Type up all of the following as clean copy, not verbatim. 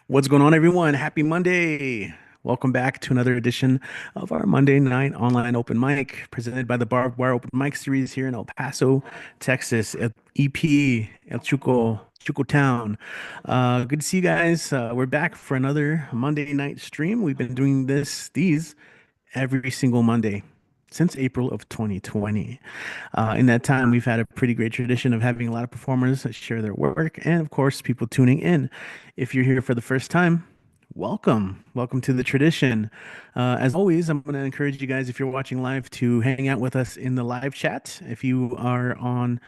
What's going on, everyone? Happy Monday. Welcome back to another edition of our Monday night online open mic presented by the Barbed Wire Open Mic Series here in El Paso, Texas, at EP, El Chuco Town. Good to see you guys. We're back for another Monday night stream. We've been doing these every single Monday since April of 2020. In that time, we've had a pretty great tradition of having a lot of performers that share their work and, of course, people tuning in. If you're here for the first time, welcome. Welcome to the tradition. As always, I'm going to encourage you guys, if you're watching live, to hang out with us in the live chat. If you are on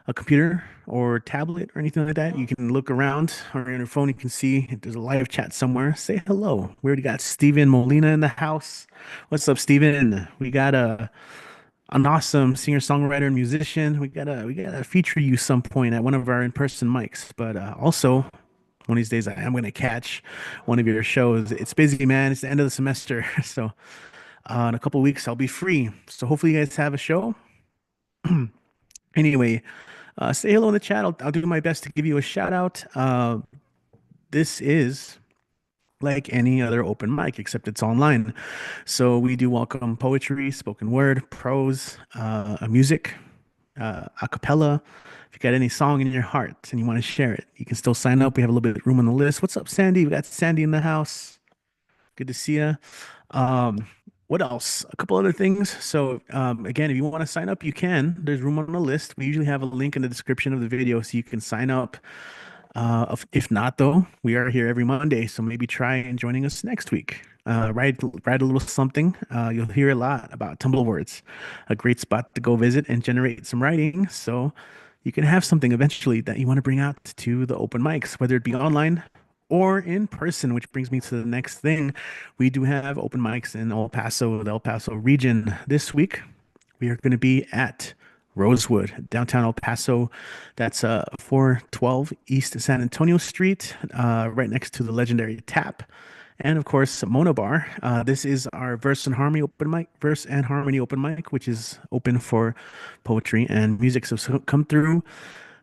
a computer or tablet or anything like that, you can look around or on your phone. You can see there's a live chat somewhere. Say hello. We already got Steven Molina in the house. What's up, Steven? We got an awesome singer-songwriter and musician. We gotta feature you some point at one of our in-person mics. But also, one of these days, I am gonna catch one of your shows. It's busy, man. It's the end of the semester, so in a couple weeks I'll be free. So hopefully you guys have a show. Anyway, say hello in the chat. I'll do my best to give you a shout out. This is like any other open mic, except it's online. So we do welcome poetry, spoken word, prose, music, a cappella. If you got any song in your heart and you want to share it, you can still sign up. We have a little bit of room on the list. What's up, Sandy? We got Sandy in the house. Good to see you. Um, what else? A couple other things. So, again, if you want to sign up, you can. There's room on the list. We usually have a link in the description of the video so you can sign up. If not, though, we are here every Monday, so maybe try and joining us next week. Write a little something. You'll hear a lot about Tumblr words, a great spot to go visit and generate some writing. So you can have something eventually that you want to bring out to the open mics, whether it be online or in person. Which brings me to the next thing. We do have open mics in El Paso, the El Paso region this week. We are going to be at Rosewood, downtown El Paso. That's 412 East San Antonio Street, right next to the legendary Tap. And of course, Mona Bar. This is our Verse and Harmony open mic, which is open for poetry and music. So come through,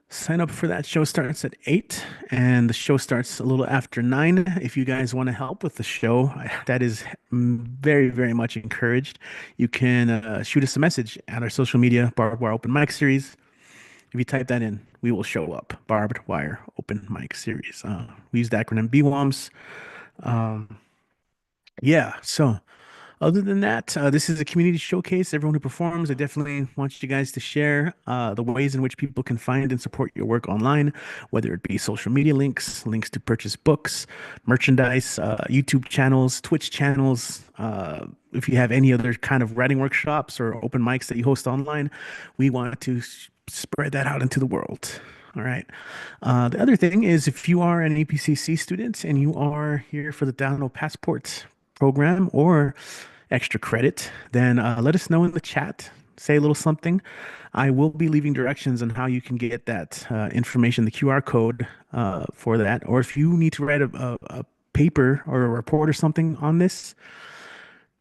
sign up for that. Show starts at 8 and the show starts a little after 9. If you guys want to help with the show, that is very, very much encouraged. You can shoot us a message at our social media, Barbed Wire Open Mic Series. If you type that in, we will show up. Barbed Wire Open Mic Series. We use the acronym BWOMS. Um, yeah, so other than that, this is a community showcase. Everyone who performs, I definitely want you guys to share the ways in which people can find and support your work online, whether it be social media links, links to purchase books, merchandise, YouTube channels, Twitch channels. If you have any other kind of writing workshops or open mics that you host online, we want to spread that out into the world. All right. The other thing is if you are an EPCC student and you are here for the Download Passport program or extra credit, then let us know in the chat. Say a little something. I will be leaving directions on how you can get that information, the QR code for that. Or if you need to write a paper or a report or something on this,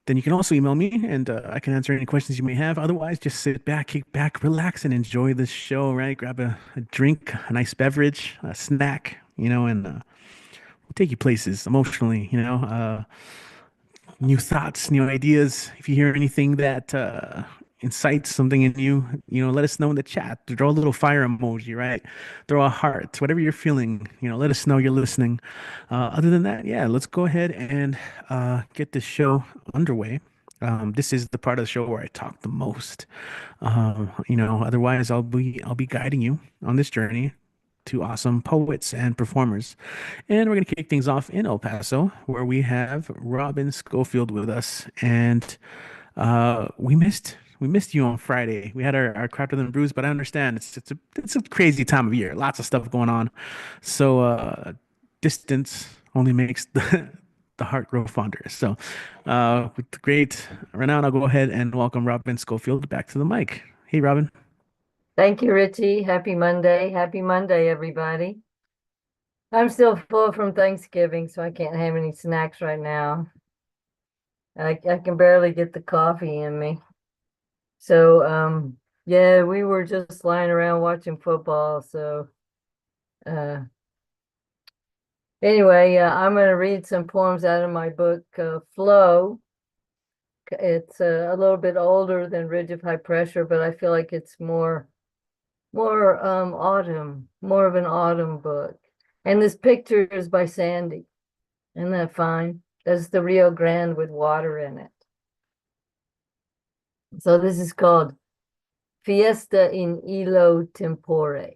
then you can also email me and I can answer any questions you may have. Otherwise, just sit back, kick back, relax, and enjoy this show, right? Grab a drink, a nice beverage, a snack, and we'll take you places emotionally, new thoughts, new ideas. If you hear anything that incites something in you, let us know in the chat. Throw a little fire emoji, right? Throw a heart, whatever you're feeling, let us know you're listening. Other than that, yeah, let's go ahead and get this show underway. This is the part of the show where I talk the most. Otherwise I'll be guiding you on this journey to awesome poets and performers. And we're going to kick things off in El Paso, where we have Robin Schofield with us. And we missed you on Friday. We had our Crafted and Brews, but I understand it's a crazy time of year. Lots of stuff going on. So distance only makes the heart grow fonder. So with the great renown, I'll go ahead and welcome Robin Schofield back to the mic. Hey, Robin. Thank you, Richie. Happy Monday. Happy Monday, everybody. I'm still full from Thanksgiving, so I can't have any snacks right now. I can barely get the coffee in me. So, yeah, we were just lying around watching football. So, uh, Anyway, I'm going to read some poems out of my book, Flow. It's a little bit older than Ridge of High Pressure, but I feel like it's more autumn, more of an autumn book. And this picture is by Sandy. Isn't that fine? That's the Rio Grande with water in it. So this is called Fiesta in Ilo Tempore.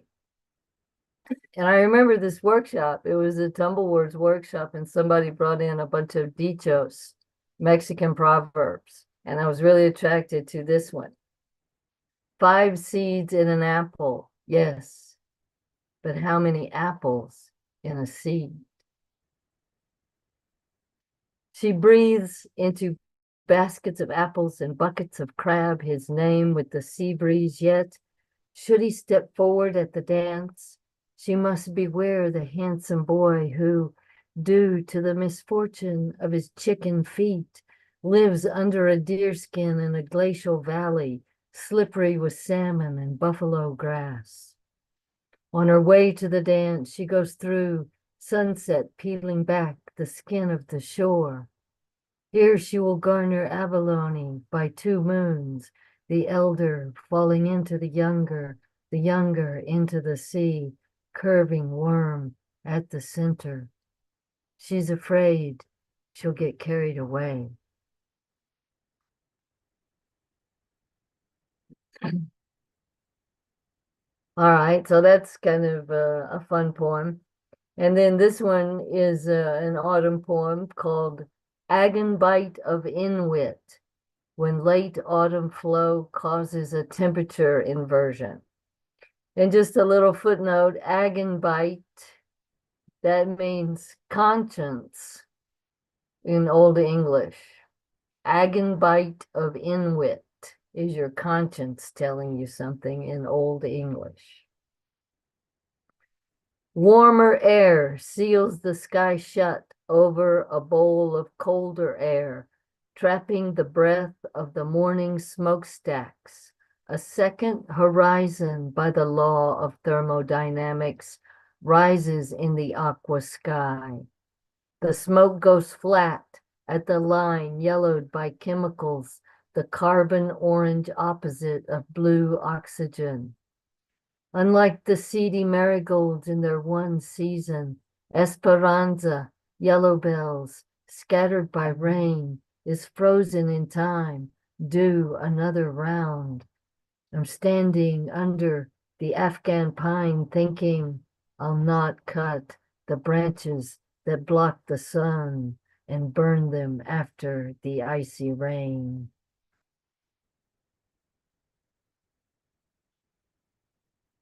And I remember this workshop. It was a Tumblewords workshop, and somebody brought in a bunch of dichos, Mexican proverbs. And I was really attracted to this one. 5 seeds in an apple, yes, but how many apples in a seed? She breathes into baskets of apples and buckets of crab, his name with the sea breeze, yet should he step forward at the dance, she must beware the handsome boy who, due to the misfortune of his chicken feet, lives under a deerskin in a glacial valley, slippery with salmon and buffalo grass. On her way to the dance, she goes through sunset, peeling back the skin of the shore. Here she will garner abalone by 2 moons, the elder falling into the younger into the sea, curving worm at the center. She's afraid she'll get carried away. All right, so that's kind of a fun poem. And then this one is an autumn poem called Agenbite of Inwit, when late autumn flow causes a temperature inversion. And just a little footnote, Agenbite, that means conscience in Old English. Agenbite of Inwit is your conscience telling you something in Old English. Warmer air seals the sky shut over a bowl of colder air, trapping the breath of the morning smokestacks. A second horizon by the law of thermodynamics rises in the aqua sky. The smoke goes flat at the line yellowed by chemicals, the carbon orange opposite of blue oxygen. Unlike the seedy marigolds in their one season, Esperanza, yellow bells, scattered by rain, is frozen in time, due another round. I'm standing under the Afghan pine thinking I'll not cut the branches that block the sun and burn them after the icy rain.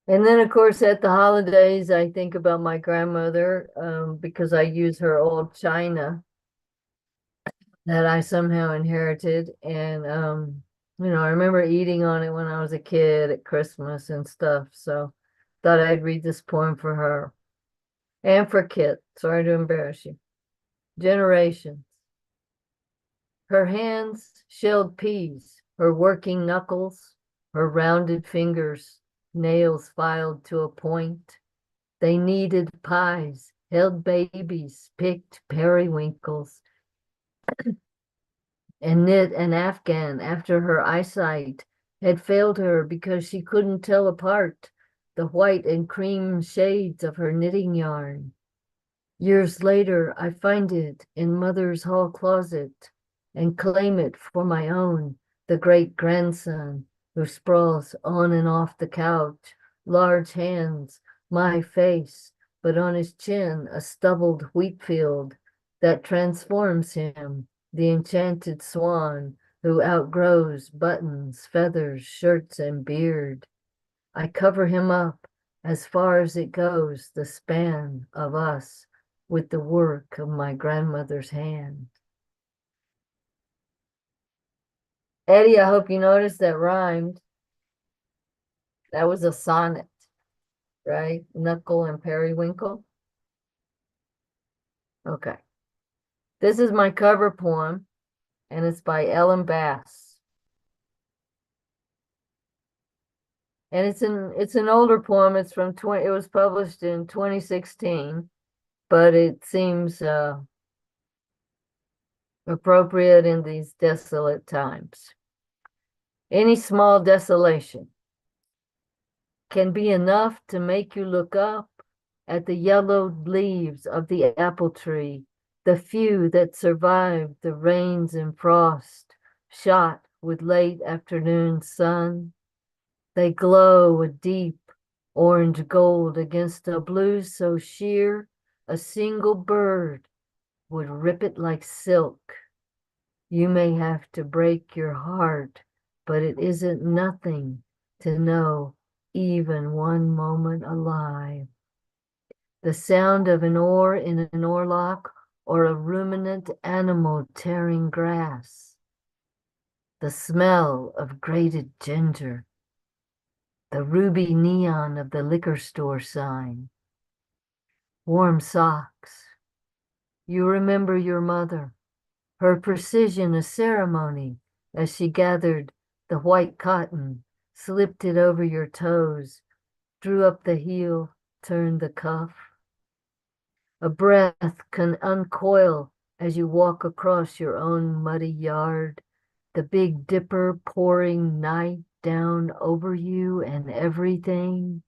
And then, of course, at the holidays, I think about my grandmother because I use her old china that I somehow inherited. And, I remember eating on it when I was a kid at Christmas and stuff. So thought I'd read this poem for her and for Kit. Sorry to embarrass you. Generations. Her hands shelled peas, her working knuckles, her rounded fingers, nails filed to a point. They kneaded pies, held babies, picked periwinkles, and knit an Afghan after her eyesight had failed her because she couldn't tell apart the white and cream shades of her knitting yarn. Years later, I find it in mother's hall closet and claim it for my own, the great grandson who sprawls on and off the couch, large hands, my face, but on his chin a stubbled wheat field that transforms him, the enchanted swan who outgrows buttons, feathers, shirts, and beard. I cover him up as far as it goes, the span of us, with the work of my grandmother's hand. Eddie, I hope you noticed that rhymed. That was a sonnet, right? Knuckle and periwinkle. Okay. This is my cover poem, and it's by Ellen Bass. And it's an older poem. It's from it was published in 2016. but it seems appropriate in these desolate times. Any small desolation can be enough to make you look up at the yellowed leaves of the apple tree, the few that survived the rains and frost, shot with late afternoon sun. They glow a deep orange gold against a blue so sheer a single bird would rip it like silk. You may have to break your heart, but it isn't nothing to know even one moment alive. The sound of an oar in an oarlock or a ruminant animal tearing grass. The smell of grated ginger. The ruby neon of the liquor store sign. Warm socks. You remember your mother, her precision a ceremony as she gathered the white cotton, slipped it over your toes, drew up the heel, turned the cuff. A breath can uncoil as you walk across your own muddy yard, the Big Dipper pouring night down over you and everything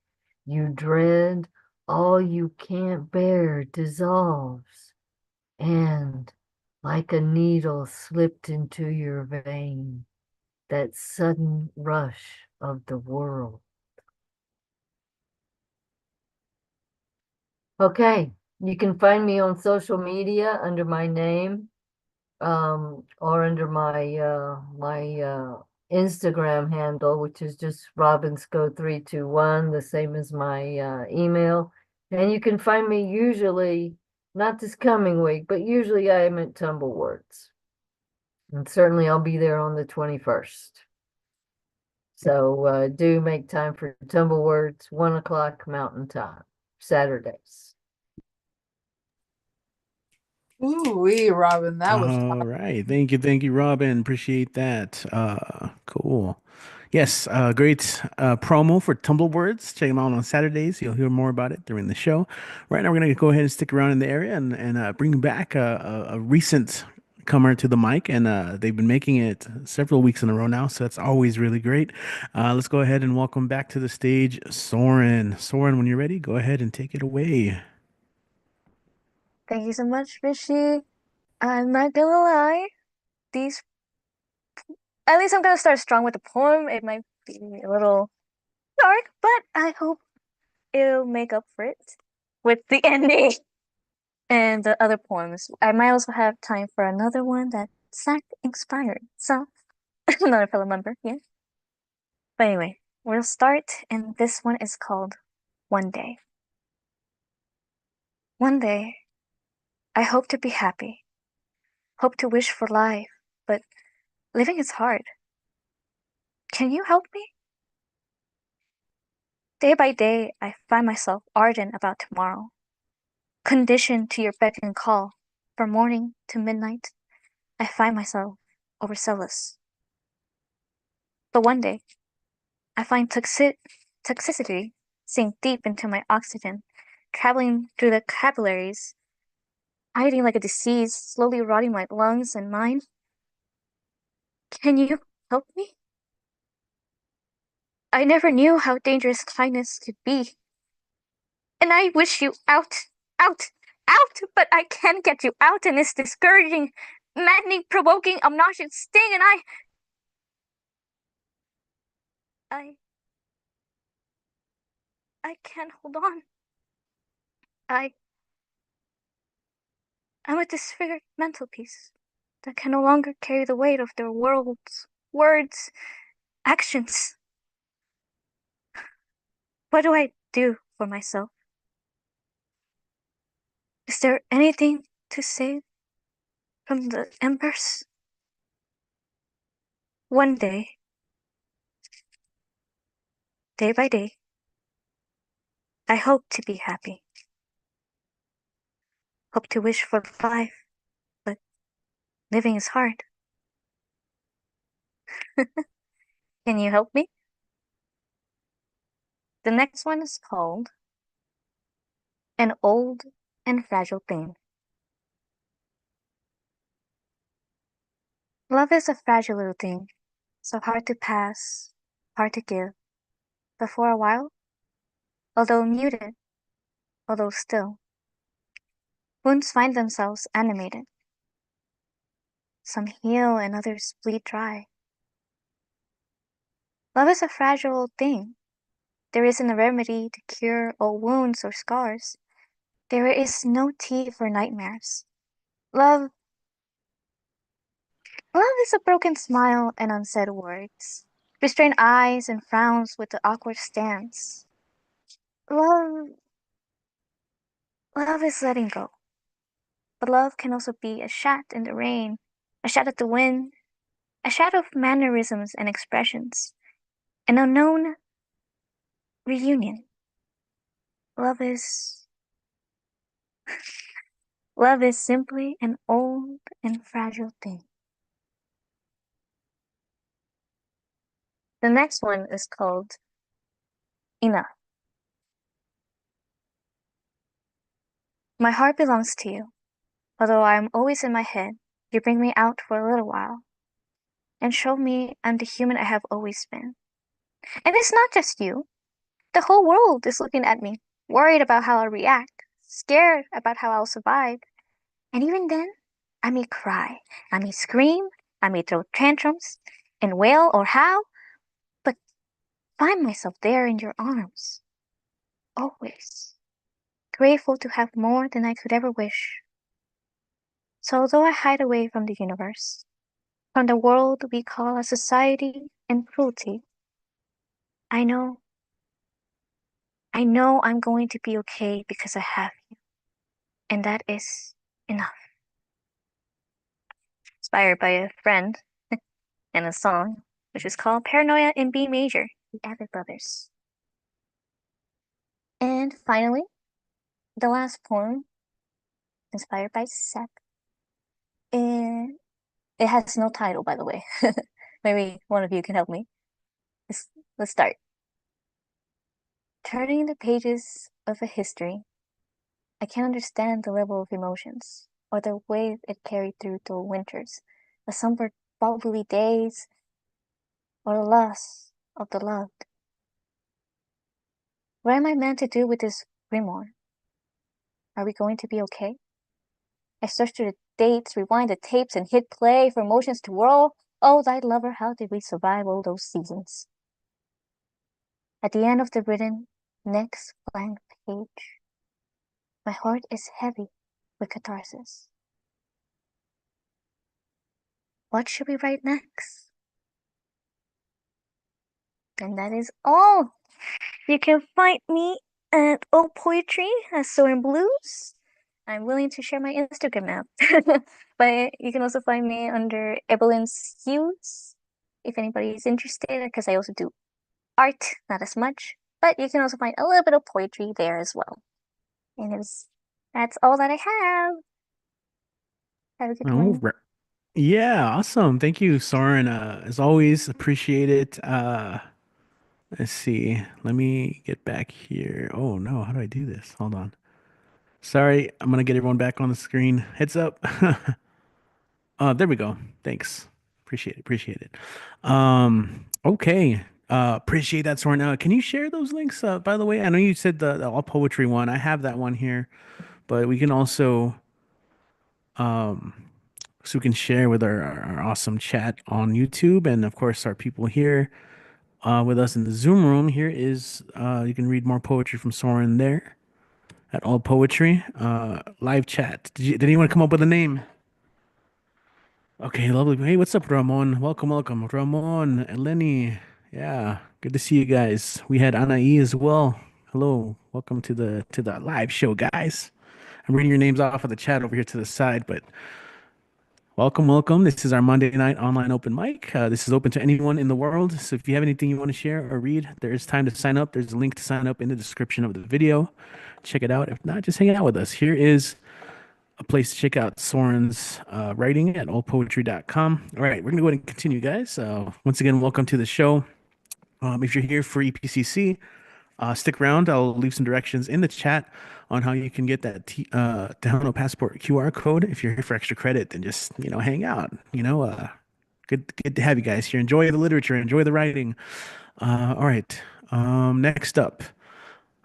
you dread, all you can't bear dissolves, and like a needle slipped into your vein, that sudden rush of the world. Okay, you can find me on social media under my name, or under my Instagram handle, which is just robinsco321, the same as my email. And you can find me usually, not this coming week, but usually I am at Tumblewords. And certainly I'll be there on the 21st. So do make time for Tumblewords, 1 o'clock Mountain Time, Saturdays. Ooh, Robin, that was All right. Thank you, Robin. Appreciate that. Cool. Yes, great promo for Tumblewords. Check them out on Saturdays. You'll hear more about it during the show. Right now, we're gonna go ahead and stick around in the area and bring back a recent comer to the mic, and they've been making it several weeks in a row now, so that's always really great. Let's go ahead and welcome back to the stage, Soren. Soren, when you're ready, go ahead and take it away. Thank you so much, Richie. I'm not gonna lie, these at least I'm gonna start strong with the poem. It might be a little dark, but I hope it'll make up for it with the ending and the other poems. I might also have time for another one that Zach inspired. So another fellow member, yeah. But anyway, we'll start, and this one is called One Day. One day, I hope to be happy, hope to wish for life, but living is hard. Can you help me? Day by day, I find myself ardent about tomorrow, conditioned to your beck and call. From morning to midnight, I find myself overzealous. But one day, I find toxicity sink deep into my oxygen, traveling through the capillaries, hiding like a disease, slowly rotting my lungs and mind. Can you help me? I never knew how dangerous kindness could be. And I wish you out, out, but I can't get you out in this discouraging, maddening, provoking, obnoxious sting, and I, I can't hold on. I, I'm a disfigured mental piece that can no longer carry the weight of their world's words, actions. What do I do for myself? Is there anything to save from the embers? One day, day by day, I hope to be happy. Hope to wish for life, but living is hard. Can you help me? The next one is called An Old and fragile thing. Love is a fragile little thing, so hard to pass, hard to give. But for a while, although muted, although still, wounds find themselves animated. Some heal and others bleed dry. Love is a fragile thing. There isn't a remedy to cure all wounds or scars. There is no tea for nightmares. Love is a broken smile and unsaid words, restrained eyes and frowns with the awkward stance. Love is letting go. But love can also be a shat in the rain, a shat at the wind, a shat of mannerisms and expressions, an unknown reunion. Love is simply an old and fragile thing. The next one is called Enough. My heart belongs to you. Although I am always in my head, you bring me out for a little while and show me I'm the human I have always been. And it's not just you. The whole world is looking at me, worried about how I'll react, scared about how I'll survive. And even then, I may cry, I may scream, I may throw tantrums and wail or howl, but find myself there in your arms, always, grateful to have more than I could ever wish. So although I hide away from the universe, from the world we call a society and cruelty, I know I'm going to be okay because I have you. And that is enough. Inspired by a friend and a song, which is called Paranoia in B Major, the Avid Brothers. And finally, the last poem, inspired by Seth. And it has no title, by the way. Maybe one of you can help me. Let's start. Turning the pages of a history, I can't understand the level of emotions or the way it carried through the winters, the somber, bubbly days, or the loss of the loved. What am I meant to do with this grimoire? Are we going to be okay? I searched through the dates, rewind the tapes, and hit play for emotions to whirl. Oh, thy lover, how did we survive all those seasons? At the end of the written next blank page, my heart is heavy with catharsis. What should we write next? And that is all. You can find me at Old Poetry at Soaring Blues. I'm willing to share my Instagram now. But you can also find me under Evelyn's Hues if anybody is interested, because I also do art, not as much. But you can also find a little bit of poetry there as well. And that's all that I have. Have a good one. Yeah, awesome. Thank you, Soren. As always, appreciate it. Let's see. Let me get back here. Oh no, how do I do this? Hold on. Sorry, I'm gonna get everyone back on the screen. Heads up. There we go. Thanks. Appreciate it. Okay. Appreciate that, Soren. Can you share those links? By the way, I know you said the all poetry one. I have that one here, but we can also so we can share with our awesome chat on YouTube and of course our people here with us in the Zoom room. Here is you can read more poetry from Soren there at All Poetry. Live chat. Did anyone come up with a name? Okay, lovely. Hey, what's up, Ramon? Welcome. Ramon, Eleni. Yeah, good to see you guys. We had Anai as well. Hello. Welcome to the live show, guys. I'm reading your names off of the chat over here to the side, but welcome. This is our Monday night online open mic. This is open to anyone in the world. So if you have anything you want to share or read, there is time to sign up. There's a link to sign up in the description of the video. Check it out. If not, just hang out with us. Here is a place to check out Soren's writing at allpoetry.com. All right, we're going to go ahead and continue, guys. Once again, welcome to the show. If you're here for EPCC, Stick around. I'll leave some directions in the chat on how you can get that Tejano Passport QR code. If you're here for extra credit, then just, hang out. Good to have you guys here. Enjoy the literature, enjoy the writing. All right. Next up.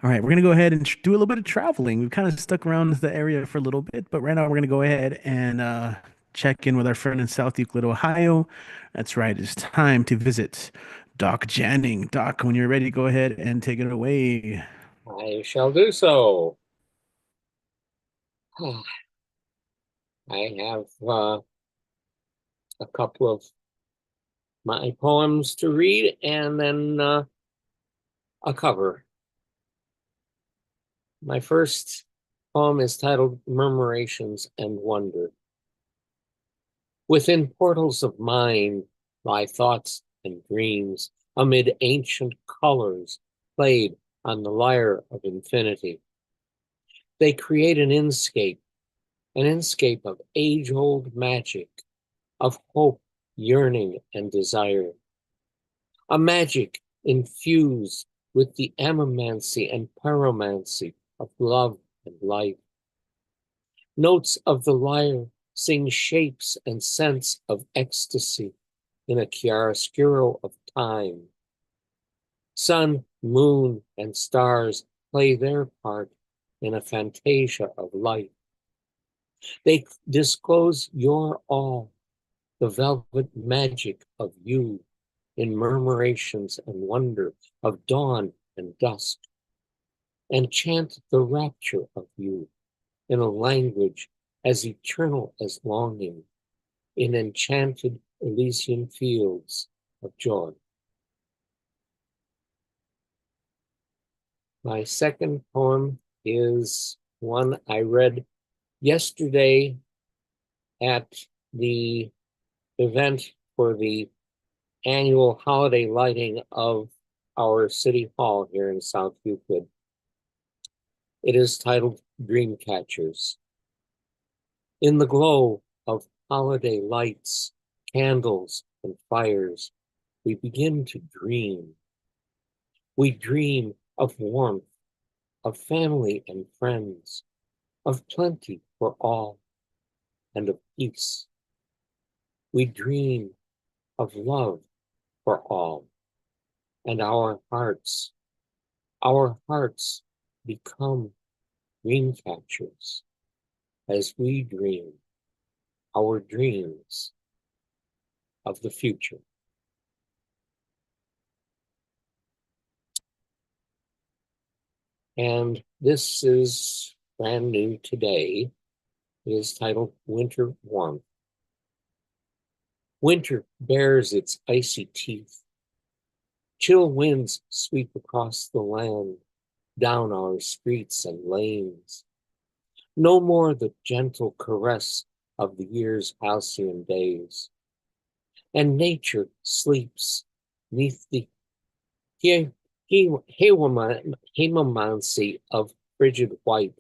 All right, we're gonna go ahead and do a little bit of traveling. We've kind of stuck around the area for a little bit, but right now we're gonna go ahead and check in with our friend in South Euclid, Ohio. That's right, it's time to visit Doc Janning. Doc, when you're ready, go ahead and take it away. I shall do so. I have a couple of my poems to read and then a cover. My first poem is titled Murmurations and Wonder. Within portals of mind lie thoughts and dreams, amid ancient colors played on the lyre of infinity. They create an inscape of age-old magic, of hope, yearning, and desire. A magic infused with the animancy and pyromancy of love and life. Notes of the lyre sing shapes and scents of ecstasy in a chiaroscuro of time. Sun, moon, and stars play their part in a fantasia of light. They disclose your all, the velvet magic of you, in murmurations and wonder of dawn and dusk, and chant the rapture of you in a language as eternal as longing, in enchanted Elysian fields of joy. My second poem is one I read yesterday at the event for the annual holiday lighting of our city hall here in South Euclid. It is titled Dreamcatchers. In the glow of holiday lights, candles, and fires, we begin to dream. We dream of warmth, of family and friends, of plenty for all, and of peace. We dream of love for all, and our hearts become dream catchers as we dream our dreams of the future. And this is brand new today. It is titled Winter Warmth. Winter bares its icy teeth. Chill winds sweep across the land, down our streets and lanes. No more the gentle caress of the year's halcyon days. And nature sleeps neath the hemomancy of frigid white.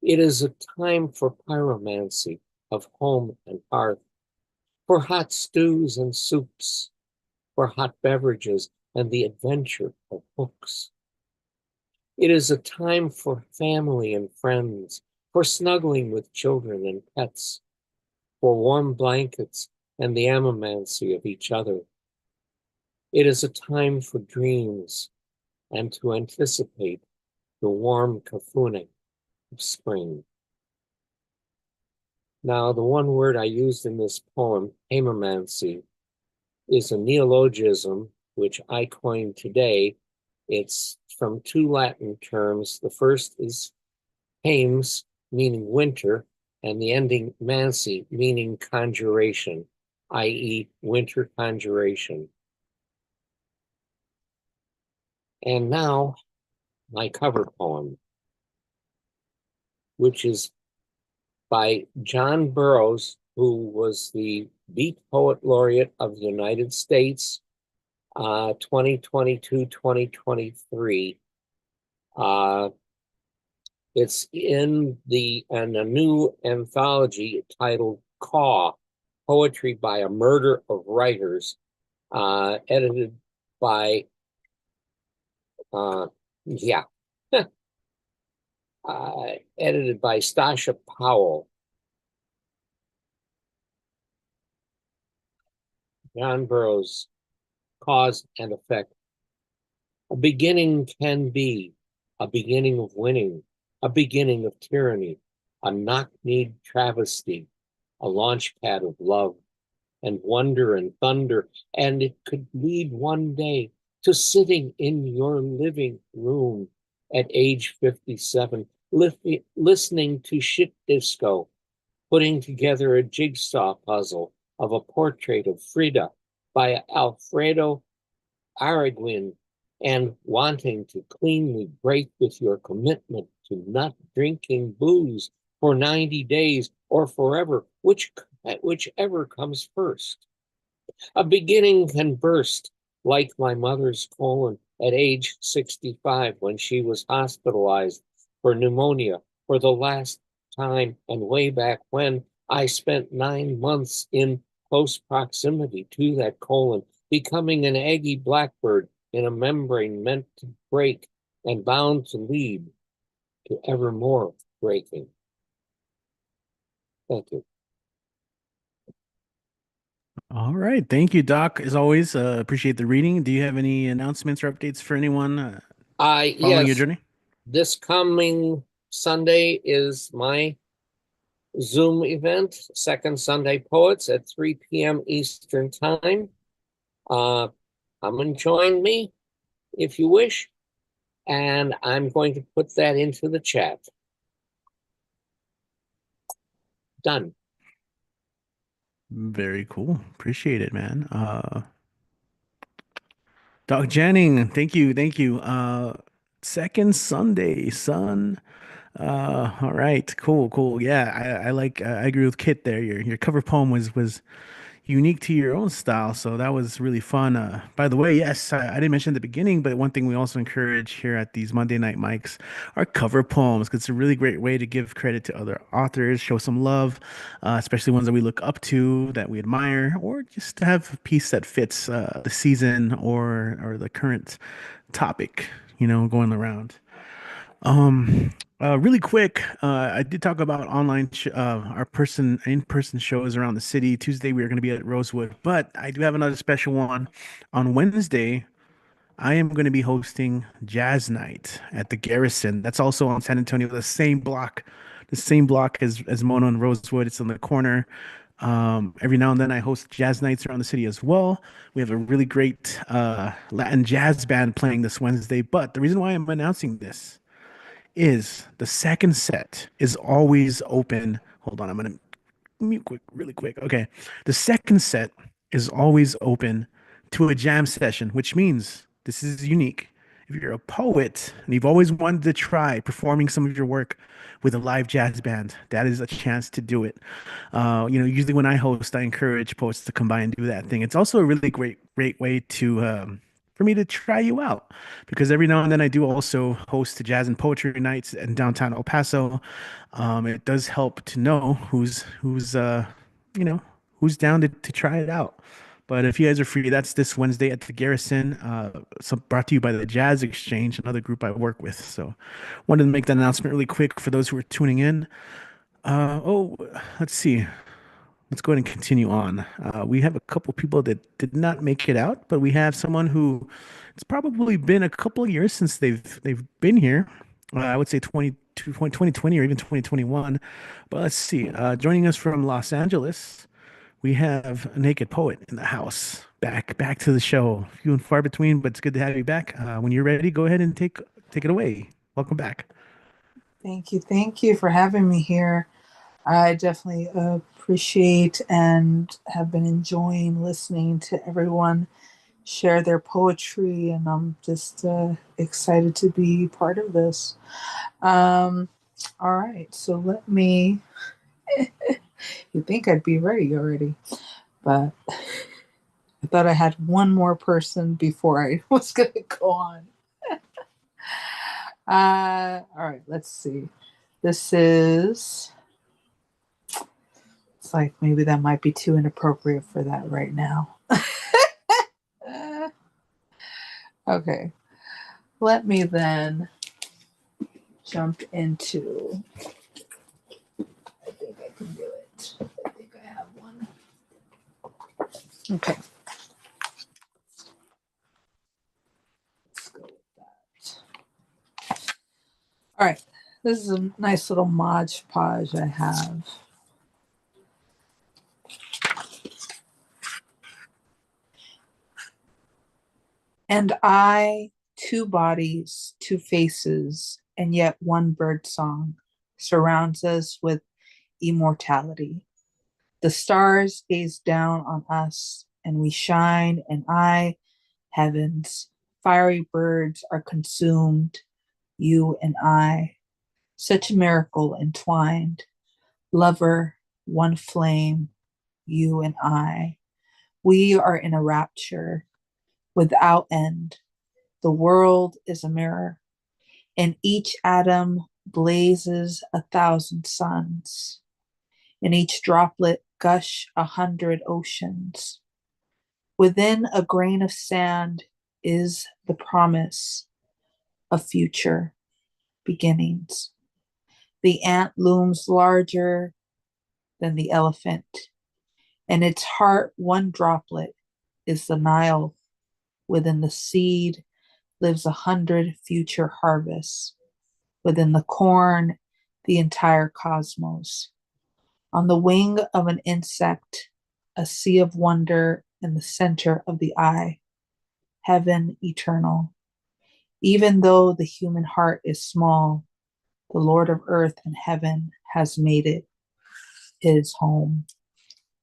It is a time for pyromancy of home and hearth, for hot stews and soups, for hot beverages and the adventure of books. It is a time for family and friends, for snuggling with children and pets, for warm blankets and the animancy of each other. It is a time for dreams and to anticipate the warm caffooning of spring. Now, the one word I used in this poem, hemomancy, is a neologism which I coined today. It's from two Latin terms. The first is haems, meaning winter, and the ending mancy, meaning conjuration, i.e. winter conjuration. And now, my cover poem, which is by John Burroughs, who was the Beat Poet Laureate of the United States, 2022-2023. It's in a new anthology titled Caw, Poetry by a Murder of Writers, edited by Yeah. Edited by Stasha Powell. John Burroughs, Cause and Effect. A beginning can be a beginning of winning, a beginning of tyranny, a knock-kneed travesty, a launch pad of love and wonder and thunder, and it could lead one day to sitting in your living room at age 57, listening to shit disco, putting together a jigsaw puzzle of a portrait of Frida by Alfredo Araguin, and wanting to cleanly break with your commitment to not drinking booze for 90 days or forever, whichever comes first. A beginning can burst like my mother's colon at age 65 when she was hospitalized for pneumonia for the last time, and way back when I spent 9 months in close proximity to that colon, becoming an eggy blackbird in a membrane meant to break and bound to lead to ever more breaking. Thank you. All right. Thank you, Doc. As always, appreciate the reading. Do you have any announcements or updates for anyone following your Yes, journey? this coming Sunday is my Zoom event, Second Sunday Poets at 3 p.m. Eastern Time. Come and join me if you wish, and I'm going to put that into the chat. Done. Very cool. Appreciate it, man. Doc Jennings, thank you, thank you. Second Sunday, son. All right, cool, cool. Yeah, I like. I agree with Kit there. Your cover poem was unique to your own style, so that was really fun. By the way, yes, I didn't mention at the beginning, but one thing we also encourage here at these Monday night mics are cover poems, because it's a really great way to give credit to other authors, show some love, especially ones that we look up to, that we admire, or just to have a piece that fits the season or the current topic, going around. Really quick, I did talk about online our in-person shows around the city. Tuesday we are going to be at Rosewood, but I do have another special one on Wednesday. I am going to be hosting Jazz Night at the Garrison. That's also on San Antonio, the same block as Mona and Rosewood. It's on the corner. Every now and then I host jazz nights around the city as well. We have a really great Latin jazz band playing this Wednesday. But the reason why I'm announcing this is the second set is always open. Hold on, I'm gonna mute really quick. Okay, the second set is always open to a jam session, which means this is unique. If you're a poet and you've always wanted to try performing some of your work with a live jazz band, that is a chance to do it. Usually when I host, I encourage poets to come by and do that thing. It's also a really great way to for me to try you out, because every now and then I do also host the jazz and poetry nights in downtown El Paso. It does help to know you know who's down to try it out. But if you guys are free, that's this Wednesday at the Garrison. Brought to you by the Jazz Exchange, another group I work with. So wanted to make that announcement really quick for those who are tuning in. Let's see. Let's go ahead and continue on. We have a couple people that did not make it out, but we have someone who it's probably been a couple of years since they've been here. I would say 2020 or even 2021. But let's see. Joining us from Los Angeles, we have a naked poet in the house. Back to the show. Few and far between, but it's good to have you back. When you're ready, go ahead and take it away. Welcome back. Thank you for having me here. I definitely appreciate and have been enjoying listening to everyone share their poetry, and I'm just excited to be part of this. All right, so let me. You think I'd be ready already, but I thought I had one more person before I was going to go on. All right, let's see. This is. It's like maybe that might be too inappropriate for that right now. Okay, let me then jump into, I think I can do it. I think I have one. Okay. Let's go with that. All right. This is a nice little Mod Podge I have. And I, two bodies, two faces, and yet one bird song surrounds us with immortality. The stars gaze down on us, and we shine, and I, heavens, fiery birds are consumed, you and I, such a miracle entwined. Lover, one flame, you and I. We are in a rapture without end. The world is a mirror, and each atom blazes 1,000 suns. In each droplet gush 100 oceans. Within a grain of sand is the promise of future beginnings. The ant looms larger than the elephant, and its heart one droplet is the Nile. Within the seed lives 100 future harvests. Within the corn, the entire cosmos. On the wing of an insect, a sea of wonder in the center of the eye. Heaven eternal. Even though the human heart is small, the Lord of earth and heaven has made it his home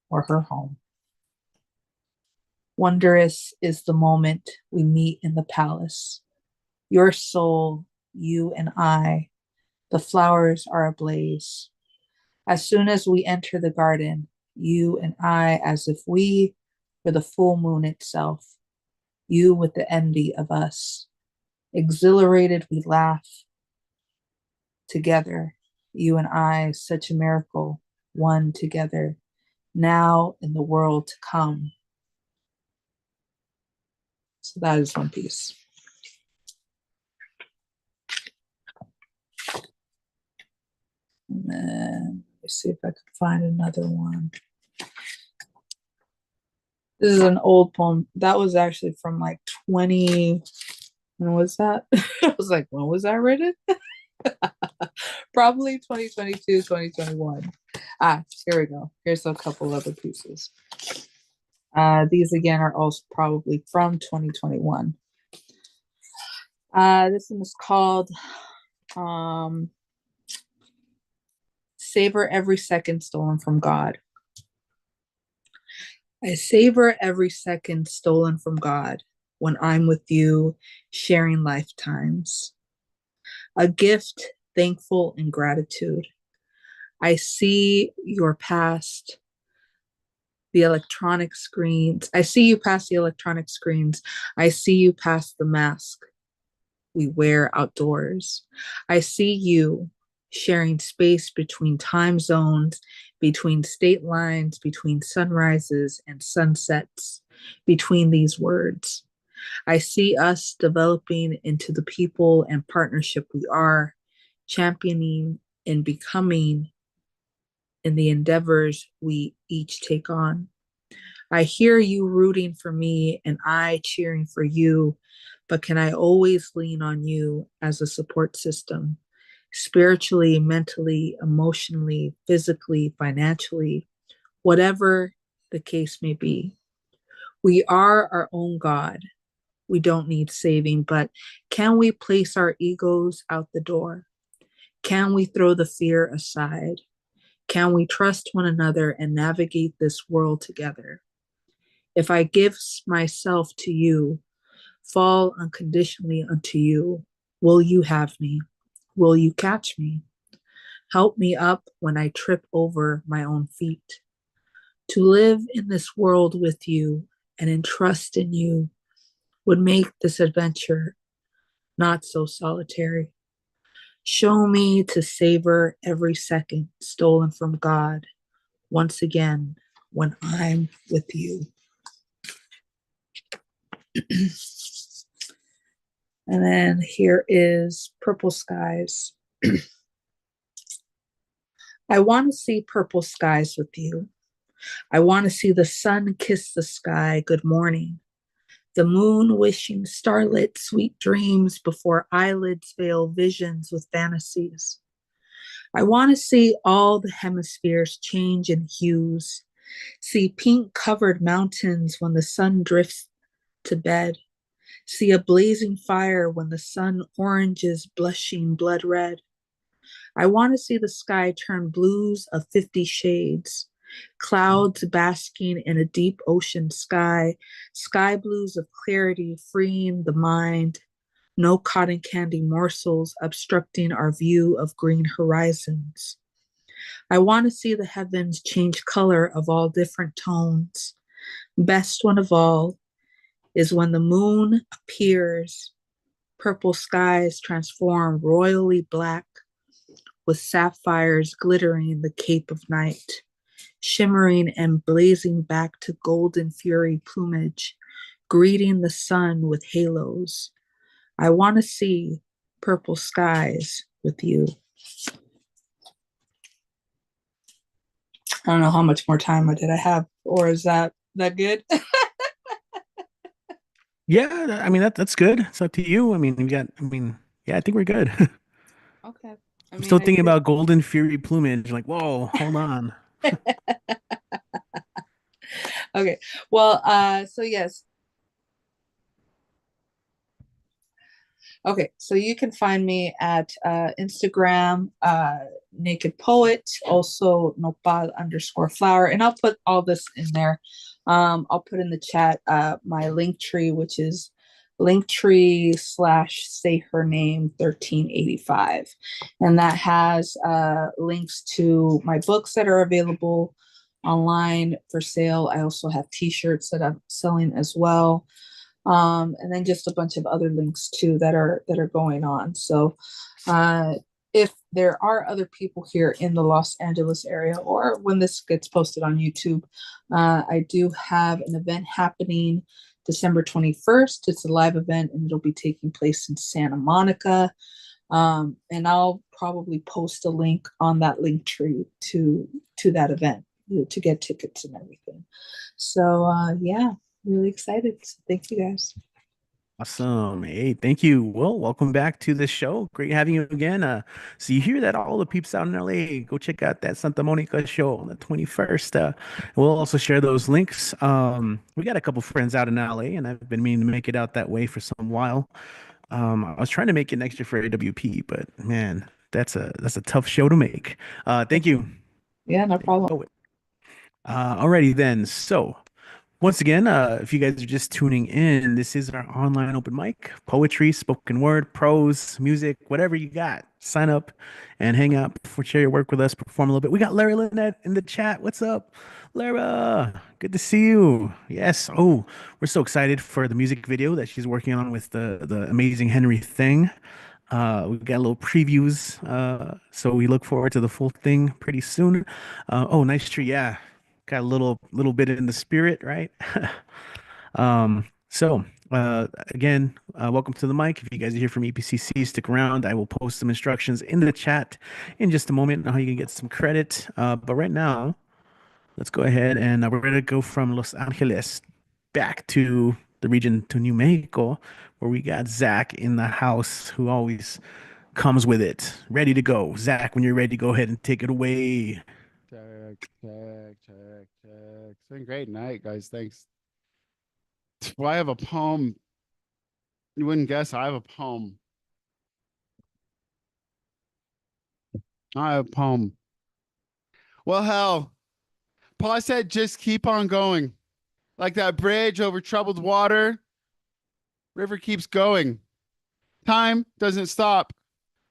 or her home. Wondrous is the moment we meet in the palace. Your soul, you and I, the flowers are ablaze. As soon as we enter the garden, you and I, as if we were the full moon itself, you with the envy of us. Exhilarated, we laugh together, you and I, such a miracle, one together, now in the world to come. So that is one piece. And then let's see if I can find another one. This is an old poem. That was actually from like 20. When was that? I was like, when was that written? Probably 2022, 2021. Here we go. Here's a couple other pieces. These again are also probably from 2021. This one is called Savor Every Second Stolen from God. I savor every second stolen from God when I'm with you, sharing lifetimes. A gift, thankful in gratitude. I see your past the electronic screens. I see you past the electronic screens. I see you past the mask we wear outdoors. I see you sharing space between time zones, between state lines, between sunrises and sunsets, between these words. I see us developing into the people and partnership we are, championing and becoming in the endeavors we each take on. I hear you rooting for me and I cheering for you, but can I always lean on you as a support system, spiritually, mentally, emotionally, physically, financially, whatever the case may be. We are our own God. We don't need saving, but can we place our egos out the door? Can we throw the fear aside? Can we trust one another and navigate this world together? If I give myself to you, fall unconditionally unto you, will you have me? Will you catch me? Help me up when I trip over my own feet. To live in this world with you and entrust in you would make this adventure not so solitary. Show me to savor every second stolen from God once again when I'm with you. And then here is Purple Skies. I want to see purple skies with you. I want to see the sun kiss the sky good morning. The moon wishing starlit sweet dreams before eyelids veil visions with fantasies. I want to see all the hemispheres change in hues. See pink covered mountains when the sun drifts to bed. See a blazing fire when the sun oranges blushing blood red. I want to see the sky turn blues of 50 shades, clouds basking in a deep ocean sky, sky blues of clarity freeing the mind, no cotton candy morsels obstructing our view of green horizons. I want to see the heavens change color of all different tones. Best one of all is when the moon appears, purple skies transform royally black with sapphires glittering the cape of night, shimmering and blazing back to golden fury plumage, greeting the sun with halos. I want to see purple skies with you. I don't know how much more time did I have, or is that good? Yeah, I mean that's good. It's up to you. I mean, yeah, I think we're good. Okay. I'm still thinking about golden fury plumage. Like, whoa, hold on. Okay. Well, so yes. Okay, so you can find me at Instagram, Naked Poet, also nopal_flower, and I'll put all this in there. I'll put in the chat my link tree, which is linktree/say her name 1385, and that has links to my books that are available online for sale. I also have t-shirts that I'm selling as well. And then just a bunch of other links too that are going on. So if there are other people here in the Los Angeles area, or when this gets posted on YouTube, I do have an event happening December 21st. It's a live event and it'll be taking place in Santa Monica. And I'll probably post a link on that link tree to that event, you know, to get tickets and everything. So yeah, really excited. So thank you guys. Awesome. Hey, thank you. Well, welcome back to the show. Great having you again. So you hear that all the peeps out in LA, go check out that Santa Monica show on the 21st. We'll also share those links. We got a couple friends out in LA, and I've been meaning to make it out that way for some while. I was trying to make it next year for AWP, but man, that's a tough show to make. Thank you. Yeah, no problem. Alrighty then. So once again, if you guys are just tuning in, this is our online open mic, poetry, spoken word, prose, music, whatever you got. Sign up and hang out, share your work with us, perform a little bit. We got Larry Lynette in the chat. What's up, Lara? Good to see you. Yes. Oh, we're so excited for the music video that she's working on with the amazing Henry Thing. We've got little previews, so we look forward to the full thing pretty soon. Oh, nice tree. Yeah, got a little bit in the spirit, right? So again, welcome to the mic. If you guys are here from EPCC, stick around. I will post some instructions in the chat in just a moment on how you can get some credit. But right now, let's go ahead and we're going to go from Los Angeles back to the region to New Mexico, where we got Zach in the house, who always comes with it, ready to go. Zach, when you're ready, go ahead and take it away. Check. It's been a great night, guys. Thanks. Well, I have a poem. You wouldn't guess I have a poem. I have a poem. Well, hell, Paul said just keep on going. Like that bridge over troubled water. River keeps going. Time doesn't stop.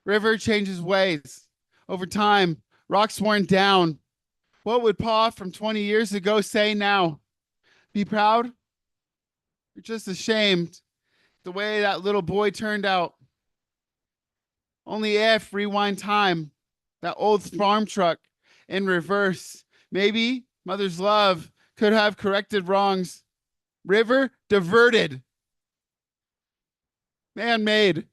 River changes ways. Over time, rocks worn down. What would Pa from 20 years ago say now? Be proud? You're just ashamed the way that little boy turned out. Only if rewind time, that old farm truck in reverse. Maybe mother's love could have corrected wrongs. River diverted. man-made,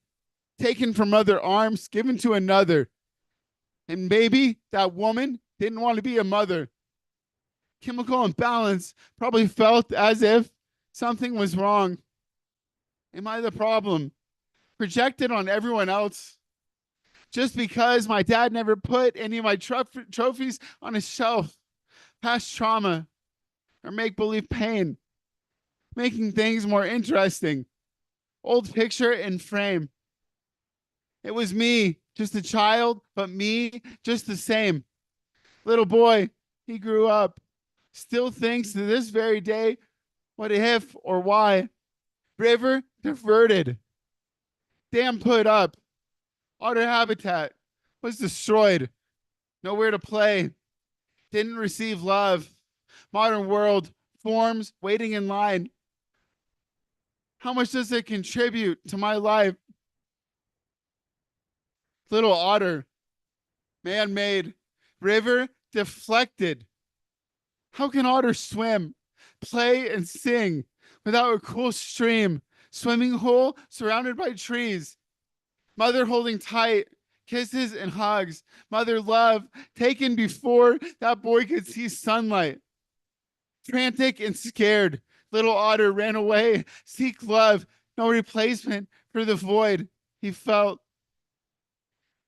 taken from other arms, given to another. And maybe that woman didn't want to be a mother. Chemical imbalance probably felt as if something was wrong. Am I the problem? Projected on everyone else. Just because my dad never put any of my trophies on a shelf. Past trauma or make-believe pain. Making things more interesting. Old picture in frame. It was me, just a child, but me, just the same. Little boy, he grew up. Still thinks to this very day, what if or why? River diverted. Dam put up. Otter habitat was destroyed. Nowhere to play. Didn't receive love. Modern world forms waiting in line. How much does it contribute to my life? Little otter, man-made, river deflected. How can otters swim, play, and sing without a cool stream, swimming hole surrounded by trees? Mother holding tight, kisses and hugs. Mother love taken before that boy could see sunlight. Frantic and scared, little otter ran away, seek love, no replacement for the void he felt.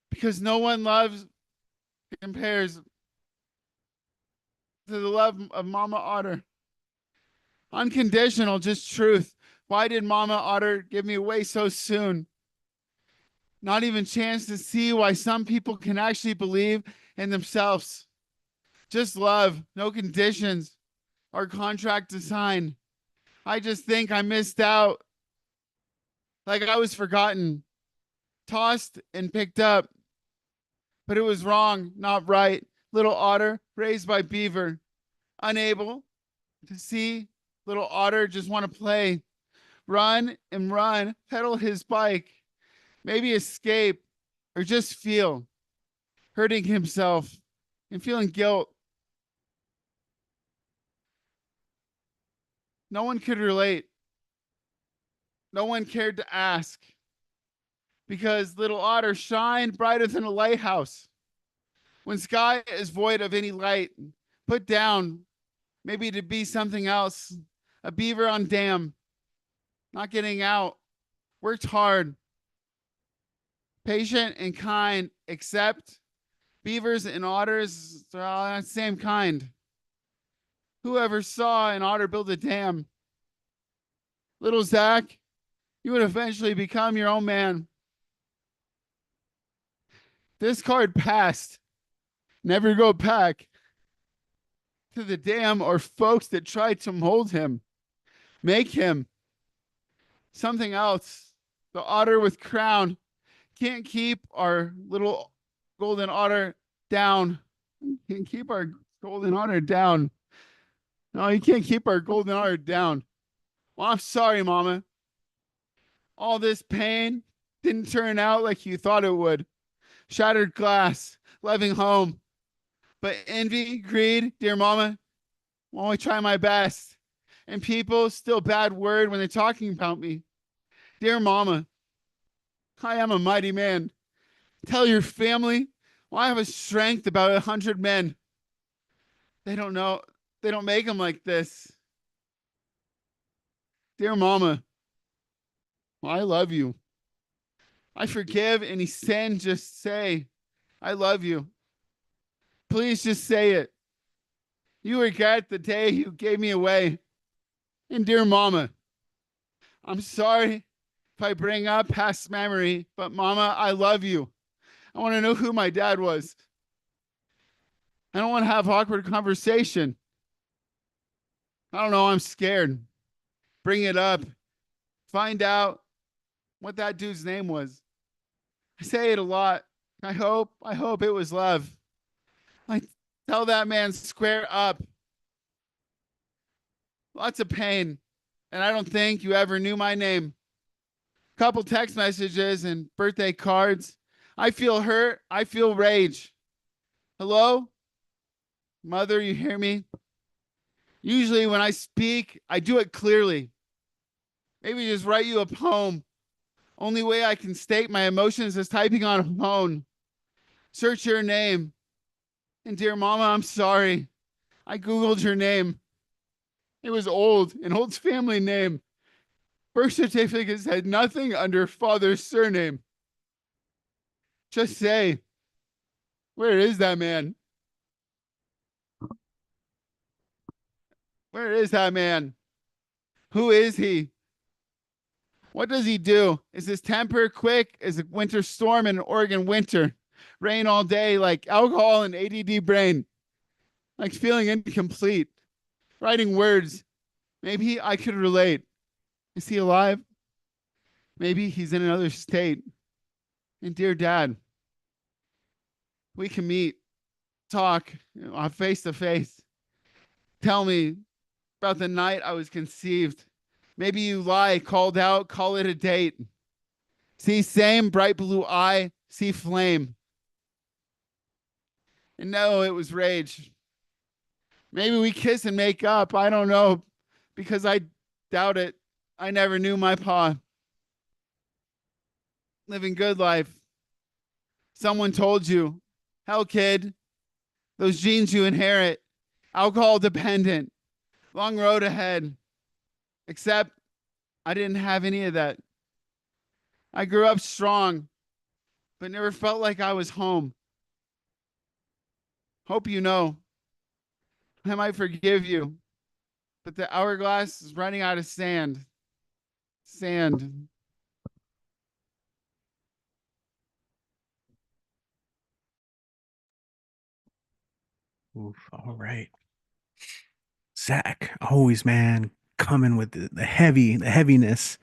Because no one loves compares to the love of Mama Otter. Unconditional, just truth. Why did Mama Otter give me away so soon? Not even chance to see why some people can actually believe in themselves. Just love, no conditions or contract to sign. I just think I missed out. Like I was forgotten, tossed and picked up. But it was wrong, not right. Little otter raised by beaver, unable to see. Little otter just want to play, run and run, pedal his bike, maybe escape or just feel, hurting himself and feeling guilt. No one could relate. No one cared to ask. Because little otter shined brighter than a lighthouse. When sky is void of any light, put down, maybe to be something else. A beaver on dam, not getting out, worked hard, patient and kind, except beavers and otters are all the same kind. Whoever saw an otter build a dam? Little Zach, you would eventually become your own man. This card passed. Never go back to the dam or folks that tried to mold him, make him something else. The otter with crown can't keep our little golden otter down. Can't keep our golden otter down. No, you can't keep our golden otter down. Well, I'm sorry, Mama. All this pain didn't turn out like you thought it would. Shattered glass, loving home. But envy, greed, dear Mama, I'll only try my best. And people still bad word when they're talking about me. Dear Mama, I am a mighty man. Tell your family, well, I have a strength about 100 men. They don't know. They don't make them like this. Dear Mama, well, I love you. I forgive any sin. Just say, I love you. Please just say it. You regret the day you gave me away. And dear Mama, I'm sorry if I bring up past memory, but Mama, I love you. I want to know who my dad was. I don't want to have awkward conversation. I don't know. I'm scared. Bring it up. Find out what that dude's name was. I say it a lot. I hope it was love. I tell that man square up. Lots of pain. And I don't think you ever knew my name. Couple text messages and birthday cards. I feel hurt. I feel rage. Hello? Mother, you hear me? Usually when I speak, I do it clearly. Maybe just write you a poem Only way I can state my emotions is typing on a phone. Search your name. And dear mama, I'm sorry. I Googled your name. It was old, an old family name. Birth certificates had nothing under father's surname. Just say, where is that man? Where is that man? Who is he? What does he do? Is his temper quick as a winter storm in an Oregon winter? Rain all day like alcohol and ADD brain. Like feeling incomplete. Writing words. Maybe I could relate. Is he alive? Maybe he's in another state. And dear dad, we can meet, talk face to face. Tell me about the night I was conceived. Maybe you lie, called out, call it a date. See same bright blue eye, see flame. And no, it was rage. Maybe we kiss and make up. I don't know, because I doubt it. I never knew my pa. Living good life. Someone told you, hell kid, those genes you inherit, alcohol dependent, long road ahead. Except I didn't have any of that. I grew up strong, but never felt like I was home. Hope you know. I might forgive you, but the hourglass is running out of sand. Sand. Oof, all right. Zach, always, man, coming with the heaviness.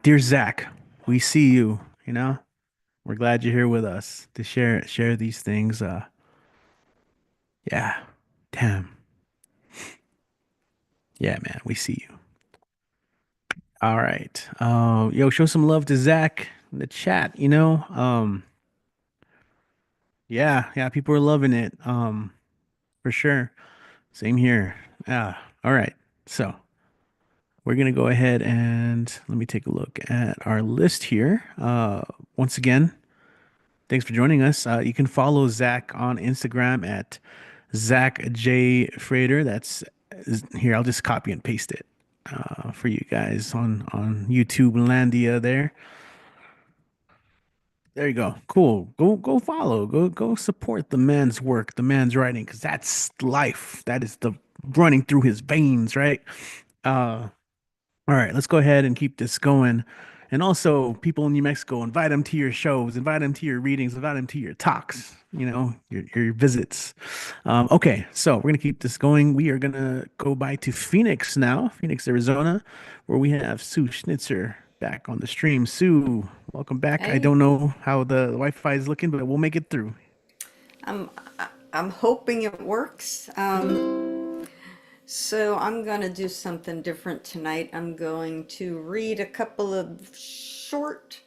Dear Zach, we see you, you know? We're glad you're here with us to share these things. Yeah. Damn. Yeah, man, we see you. All right. Yo, show some love to Zach in the chat, you know? Yeah, people are loving it. For sure. Same here. Yeah. All right. So we're gonna go ahead and let me take a look at our list here. Once again, thanks for joining us. You can follow Zach on Instagram at Zach J Frater. That's here. I'll just copy and paste it for you guys on YouTube Landia there. There you go. Cool. Go follow. Go support the man's work, the man's writing, because that's life. That is the running through his veins, right? All right, let's go ahead and keep this going. And also, people in New Mexico, invite them to your shows, invite them to your readings, invite them to your talks, you know, your visits. Okay, so we're going to keep this going. We are going to go by to Phoenix now, Phoenix, Arizona, where we have Sue Schnitzer back on the stream. Sue, welcome back. I Hey. don't know how the Wi-Fi is looking, but we'll make it through. I'm hoping it works. So I'm going to do something different tonight. I'm going to read a couple of short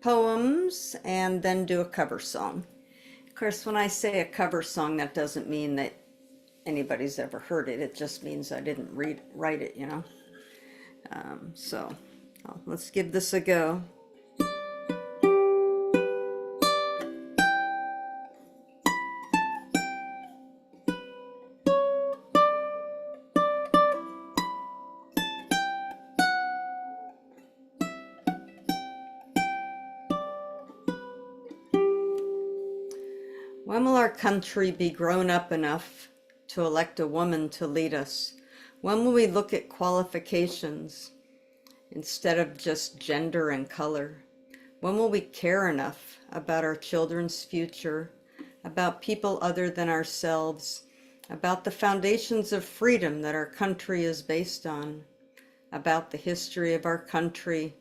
poems and then do a cover song. Of course, when I say a cover song, that doesn't mean that anybody's ever heard it. It just means I didn't write it, you know. So let's give this a go. When will our country be grown up enough to elect a woman to lead us? When will we look at qualifications instead of just gender and color? When will we care enough about our children's future, about people other than ourselves, about the foundations of freedom that our country is based on, about the history of our country,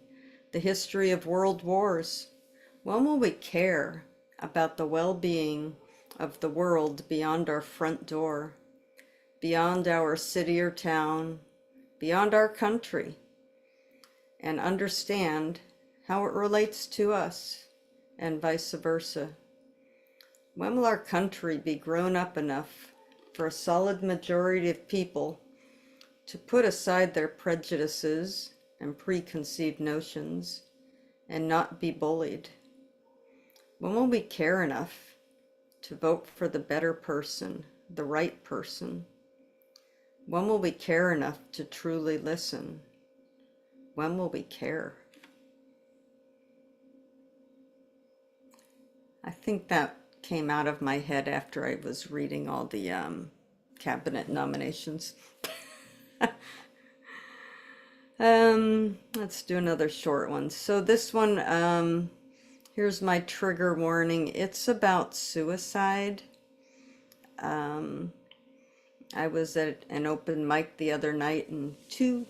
the history of world wars? When will we care about the well-being of the world beyond our front door, beyond our city or town, beyond our country, and understand how it relates to us and vice versa? When will our country be grown up enough for a solid majority of people to put aside their prejudices and preconceived notions and not be bullied? When will we care enough to vote for the better person, the right person? When will we care enough to truly listen? When will we care? I think that came out of my head after I was reading all the cabinet nominations. Let's do another short one. So this one, here's my trigger warning. It's about suicide. I was at an open mic the other night and two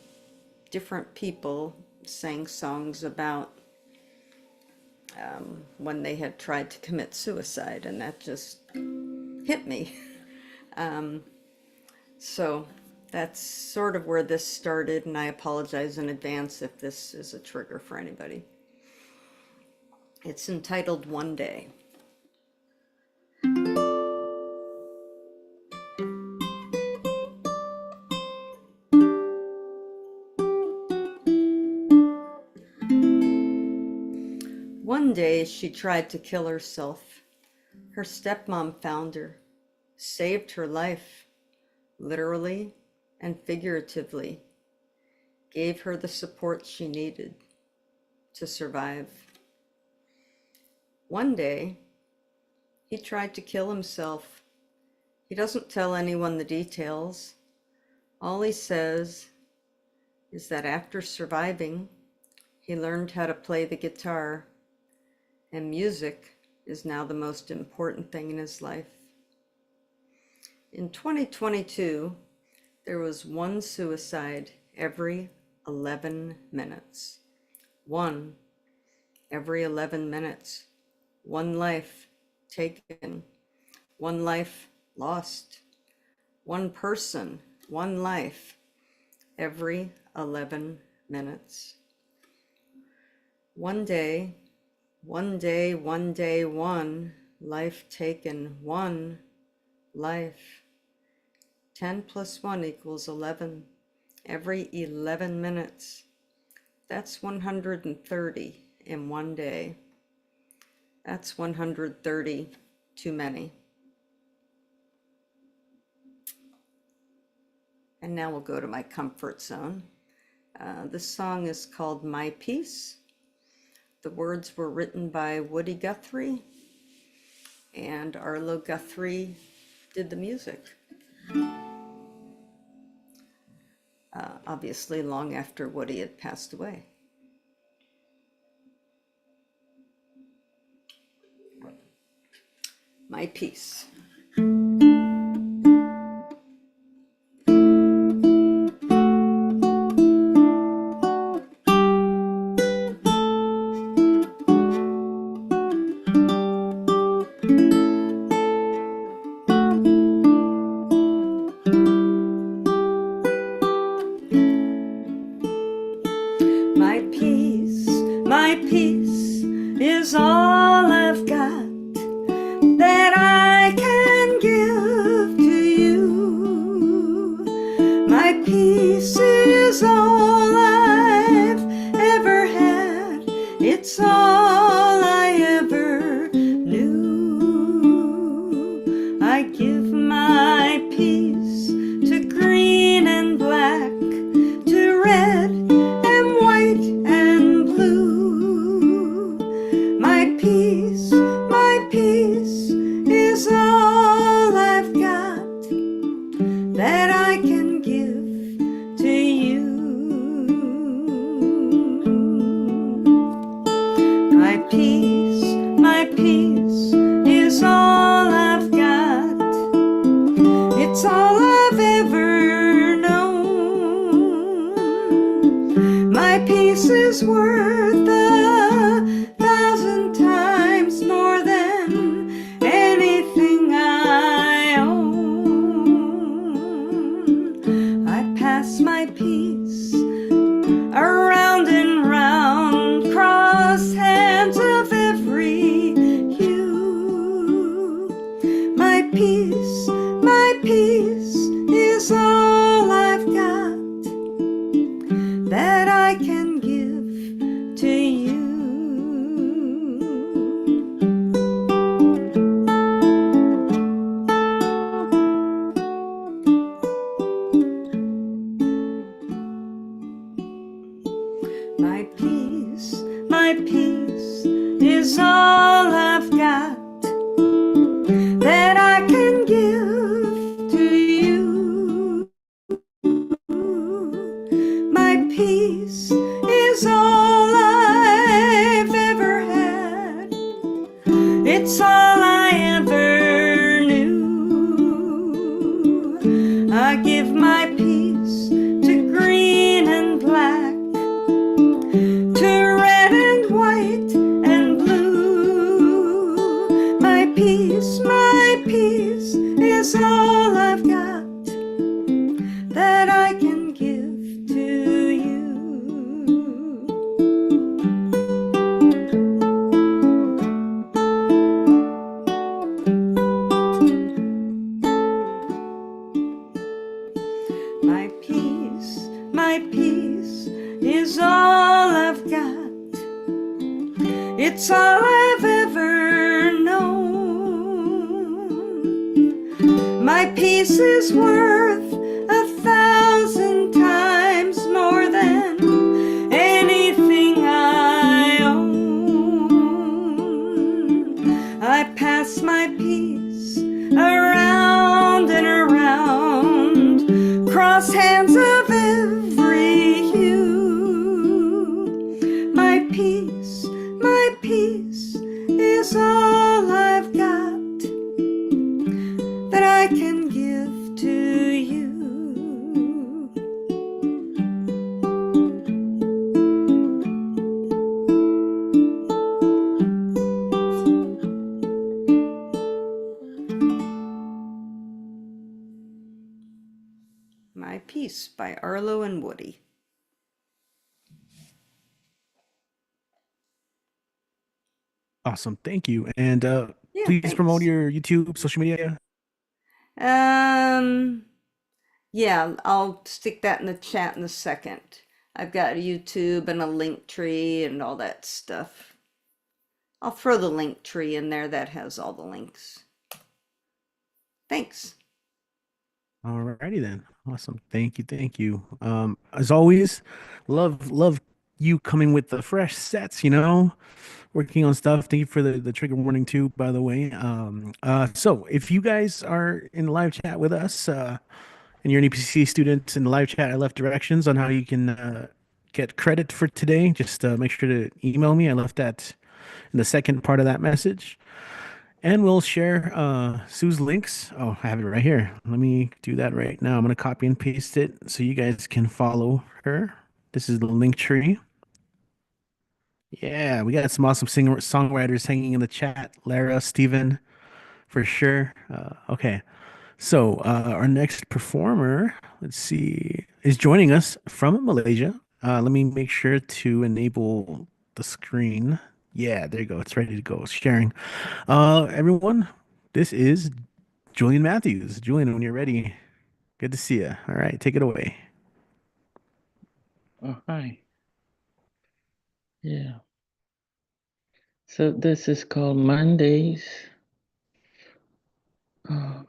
different people sang songs about when they had tried to commit suicide, and that just hit me. So that's sort of where this started, and I apologize in advance if this is a trigger for anybody. It's entitled One Day. One day she tried to kill herself. Her stepmom found her, saved her life, literally and figuratively, gave her the support she needed to survive. One day, he tried to kill himself. He doesn't tell anyone the details. All he says is that after surviving, he learned how to play the guitar, and music is now the most important thing in his life. In 2022, there was one suicide every 11 minutes. One every 11 minutes. One life taken. One life lost. One person, one life, every 11 minutes. One day, one life taken, one life. 10 plus 1 equals 11. Every 11 minutes. That's 130 in one day. That's 130 too many. And now we'll go to my comfort zone. This song is called My Peace. The words were written by Woody Guthrie, and Arlo Guthrie did the music. Obviously long after Woody had passed away. My Peace. My peace is all I've got that I can give to you. My peace is all I've ever had. It's all I ever knew. I give my peace to green and black, to red and white and blue. My peace is all I've got that I can give to you. My peace is all I've got. It's all I've ever known. My peace is worth 1,000 times more than anything I own. I pass my peace around and round, cross hands of every hue. My peace is all I've got that I can give to you. my peace is all I've got that I can give to you. My peace is all I've ever had. It's all I ever knew. I give my peace to green and black, to red and white and blue. My peace is all I've got that I can give to you. My peace is all I've got. It's all I've ever known. My peace is worth 1,000 times more than anything I own. I pass my peace around and around, cross hands of every hue. My peace is all I've got that I can give to you. My Peace by Arlo and Woody. Awesome. Thank you. And Yeah, please promote thanks. your YouTube, social media. Yeah, I'll stick that in the chat in a second. I've got a YouTube and a link tree and all that stuff. I'll throw the link tree in there that has all the links. Thanks. Alrighty then. Awesome. Thank you. Thank you. As always, love you coming with the fresh sets, working on stuff. Thank you for the trigger warning too, by the way. So if you guys are in the live chat with us, and you're an EPCC student in the live chat, I left directions on how you can get credit for today. Just make sure to email me. I left that in the second part of that message. And we'll share Sue's links. Oh, I have it right here. Let me do that right now. I'm going to copy and paste it so you guys can follow her. This is the link tree. Yeah, we got some awesome songwriters hanging in the chat. Lara, Steven, for sure. Okay. So our next performer, let's see, is joining us from Malaysia. Let me make sure to enable the screen. Yeah, there you go. It's ready to go. It's sharing. Everyone, this is Julian Matthews. Julian, when you're ready, good to see you. All right, take it away. Oh, hi. Yeah. So this is called Mondays. Oh,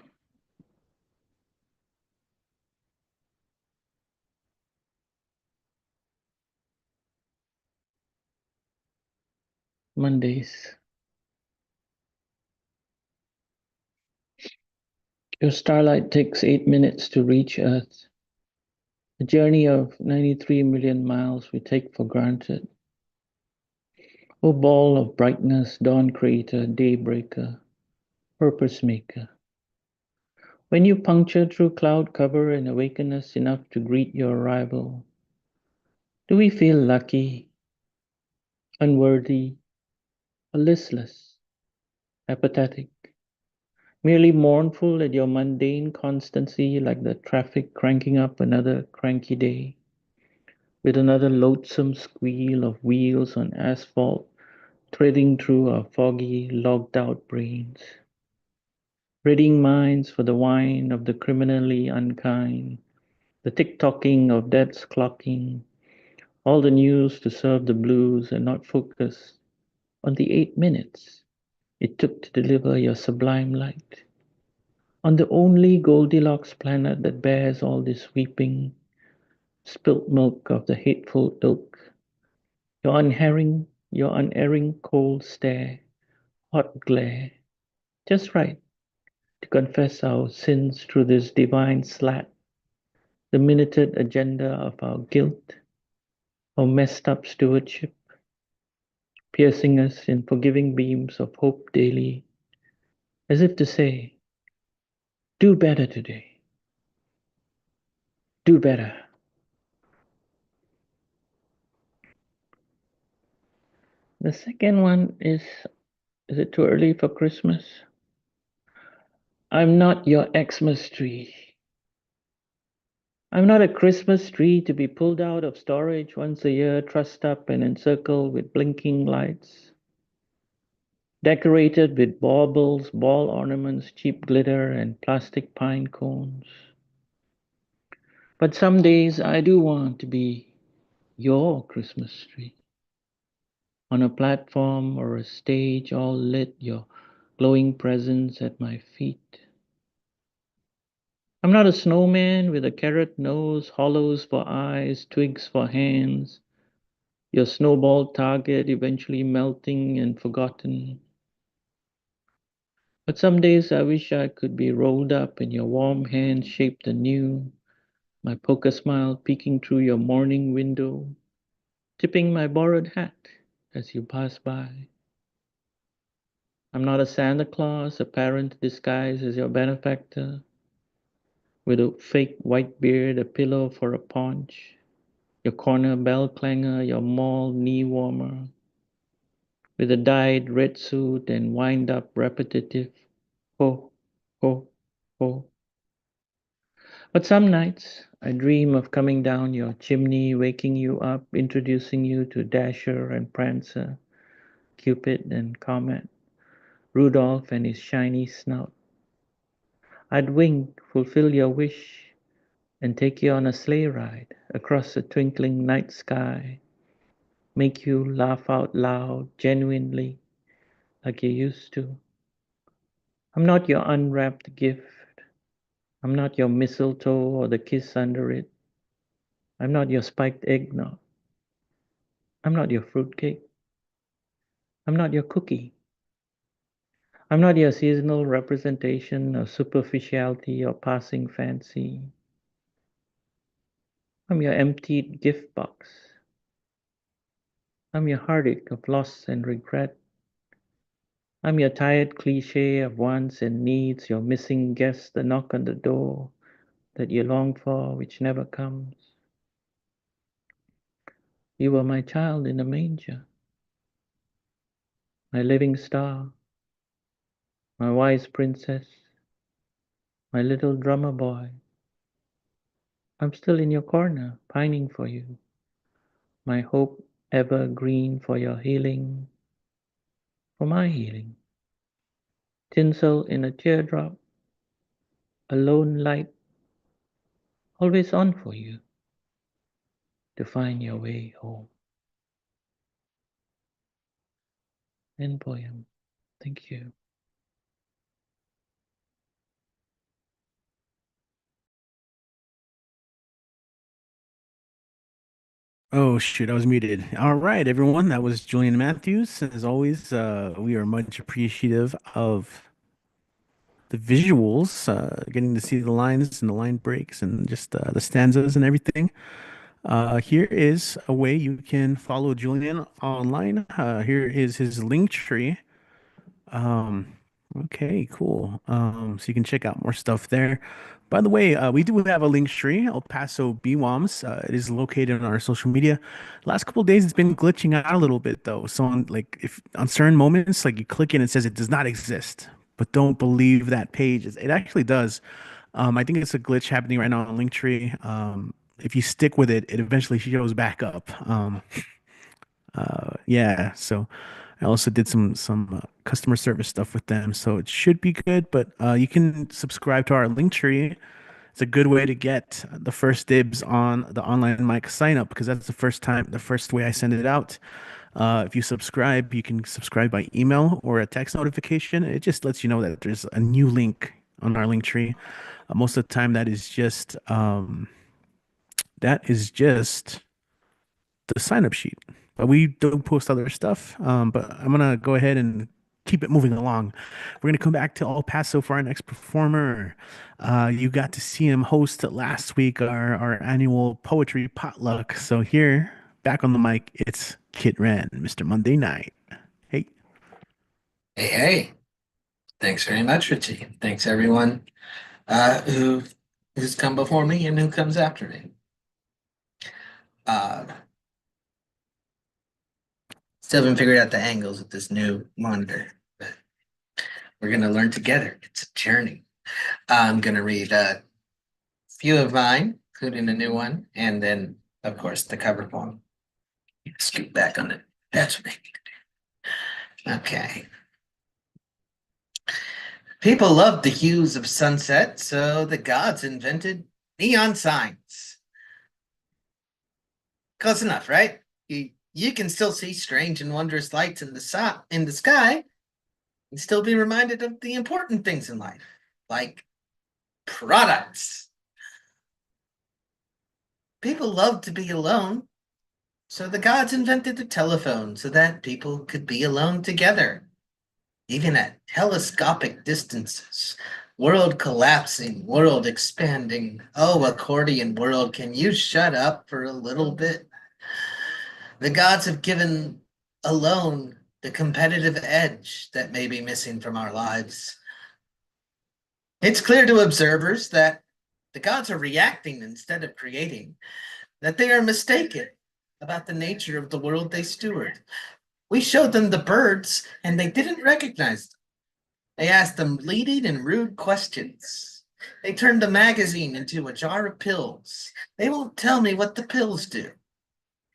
Mondays. Your starlight takes 8 minutes to reach Earth. A journey of 93 million miles we take for granted. O ball of brightness, dawn creator, daybreaker, purpose maker. When you puncture through cloud cover and awaken us enough to greet your arrival, do we feel lucky, unworthy, or listless, apathetic? Merely mournful at your mundane constancy, like the traffic cranking up another cranky day, with another loathsome squeal of wheels on asphalt threading through our foggy, logged out brains, readying minds for the whine of the criminally unkind, the tick-tocking of death's clocking, all the news to serve the blues and not focus on the 8 minutes it took to deliver your sublime light. On the only Goldilocks planet that bears all this weeping, spilt milk of the hateful ilk, your unherring your unerring cold stare, hot glare, just right to confess our sins through this divine slat, the minuted agenda of our guilt, our messed up stewardship, piercing us in forgiving beams of hope daily, as if to say, do better today, do better. The second one is it too early for Christmas? I'm not your Xmas tree. I'm not a Christmas tree to be pulled out of storage once a year, trussed up and encircled with blinking lights, decorated with baubles, ball ornaments, cheap glitter, and plastic pine cones. But some days I do want to be your Christmas tree. On a platform or a stage all lit, your glowing presence at my feet. I'm not a snowman with a carrot nose, hollows for eyes, twigs for hands, your snowball target eventually melting and forgotten. But some days I wish I could be rolled up in your warm hands shaped anew, my poker smile peeking through your morning window, tipping my borrowed hat as you pass by. I'm not a Santa Claus, a parent disguised as your benefactor, with a fake white beard, a pillow for a paunch, your corner bell clanger, your mall knee warmer, with a dyed red suit and wind up repetitive ho, ho, ho. But some nights I dream of coming down your chimney, waking you up, introducing you to Dasher and Prancer, Cupid and Comet, Rudolph and his shiny snout. I'd wink, fulfill your wish, and take you on a sleigh ride across the twinkling night sky, make you laugh out loud, genuinely, like you used to. I'm not your unwrapped gift. I'm not your mistletoe or the kiss under it. I'm not your spiked eggnog. I'm not your fruitcake. I'm not your cookie. I'm not your seasonal representation of superficiality or passing fancy. I'm your emptied gift box. I'm your heartache of loss and regret. I'm your tired cliche of wants and needs, your missing guest, the knock on the door that you long for, which never comes. You were my child in a manger, my living star, my wise princess, my little drummer boy. I'm still in your corner, pining for you, my hope ever green for your healing, for my healing. Tinsel in a teardrop, a lone light, always on for you to find your way home. End poem. Thank you. Oh shoot, I was muted. All right, everyone, that was Julian Matthews. As always, we are much appreciative of the visuals, getting to see the lines and the line breaks and just the stanzas and everything. Here is a way you can follow Julian online. Here is his link tree. Um, okay, cool. So you can check out more stuff there. By the way, we do have a link tree, El Paso BWOMS. It is located on our social media. Last couple of days, it's been glitching out a little bit though. So on like if on certain moments, like you click it and it says it does not exist, but don't believe that page. It actually does. I think it's a glitch happening right now on Linktree. If you stick with it, it eventually shows back up. Yeah, so I also did some customer service stuff with them, so it should be good. But you can subscribe to our link tree. It's a good way to get the first dibs on the online mic sign up because that's the first way I send it out. If you subscribe, you can subscribe by email or a text notification. It just lets you know that there's a new link on our link tree. Most of the time, that is just the sign up sheet. but we do post other stuff. But I'm gonna go ahead and keep it moving along. We're gonna come back to El Paso for our next performer. You got to see him host last week our annual poetry potluck. So here, back on the mic, it's Kit Ren, Mr. Monday Night. Hey. Hey. Thanks very much, Richie. Thanks everyone who's come before me and who comes after me. Still haven't figured out the angles with this new monitor, but we're gonna learn together. It's a journey. I'm gonna read a few of mine, including a new one, and then of course the cover poem. Scoot back on it. That's what I need to do. Okay. People loved the hues of sunset, so the gods invented neon signs. Close enough, right? You can still see strange and wondrous lights in the sky and still be reminded of the important things in life, like products. People love to be alone, so the gods invented the telephone so that people could be alone together, even at telescopic distances. World collapsing, world expanding. Oh, accordion world, can you shut up for a little bit? The gods have given alone the competitive edge that may be missing from our lives. It's clear to observers that the gods are reacting instead of creating, that they are mistaken about the nature of the world they steward. We showed them the birds and they didn't recognize them. They asked them leading and rude questions. They turned the magazine into a jar of pills. They won't tell me what the pills do.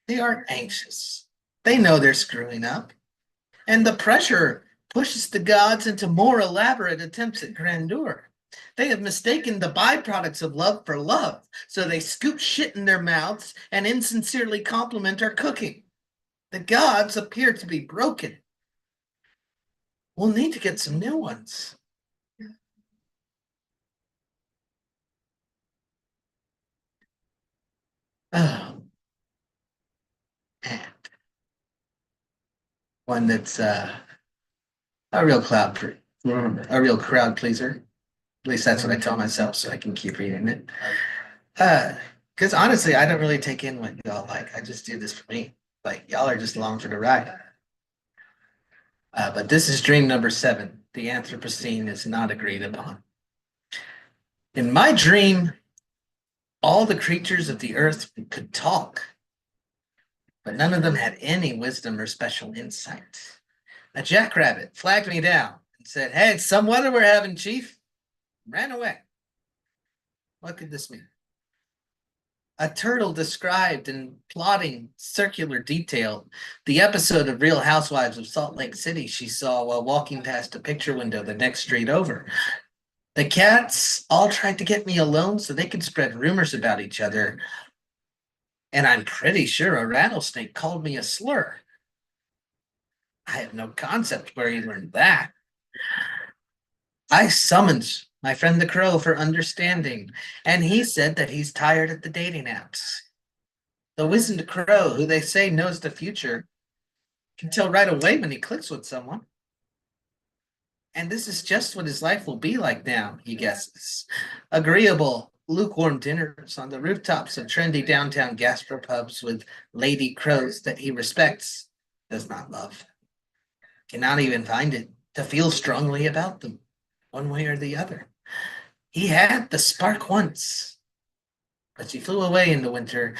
They are anxious. They know they're screwing up. And the pressure pushes the gods into more elaborate attempts at grandeur. They have mistaken the byproducts of love for love, so they scoop shit in their mouths and insincerely compliment our cooking. The gods appear to be broken. We'll need to get some new ones. Oh. And one that's a real crowd pleaser. At least that's what I tell myself, so I can keep reading it. Because honestly, I don't really take in what y'all like. I just do this for me. Like, y'all are just along for the ride. But this is dream number 7. The Anthropocene is not agreed upon. In my dream, all the creatures of the earth could talk, but none of them had any wisdom or special insight. A jackrabbit flagged me down and said, "Hey, it's some weather we're having, Chief." Ran away. What could this mean? A turtle described in plotting circular detail the episode of Real Housewives of Salt Lake City she saw while walking past a picture window the next street over. The cats all tried to get me alone so they could spread rumors about each other. And I'm pretty sure a rattlesnake called me a slur. I have no concept where he learned that. I summoned my friend the crow for understanding, and he said that he's tired of the dating apps. The wizened crow, who they say knows the future, can tell right away when he clicks with someone. And this is just what his life will be like now, he guesses. Agreeable, lukewarm dinners on the rooftops of trendy downtown gastropubs with lady crows that he respects, does not love. Cannot even find it to feel strongly about them, one way or the other. He had the spark once, but she flew away in the winter.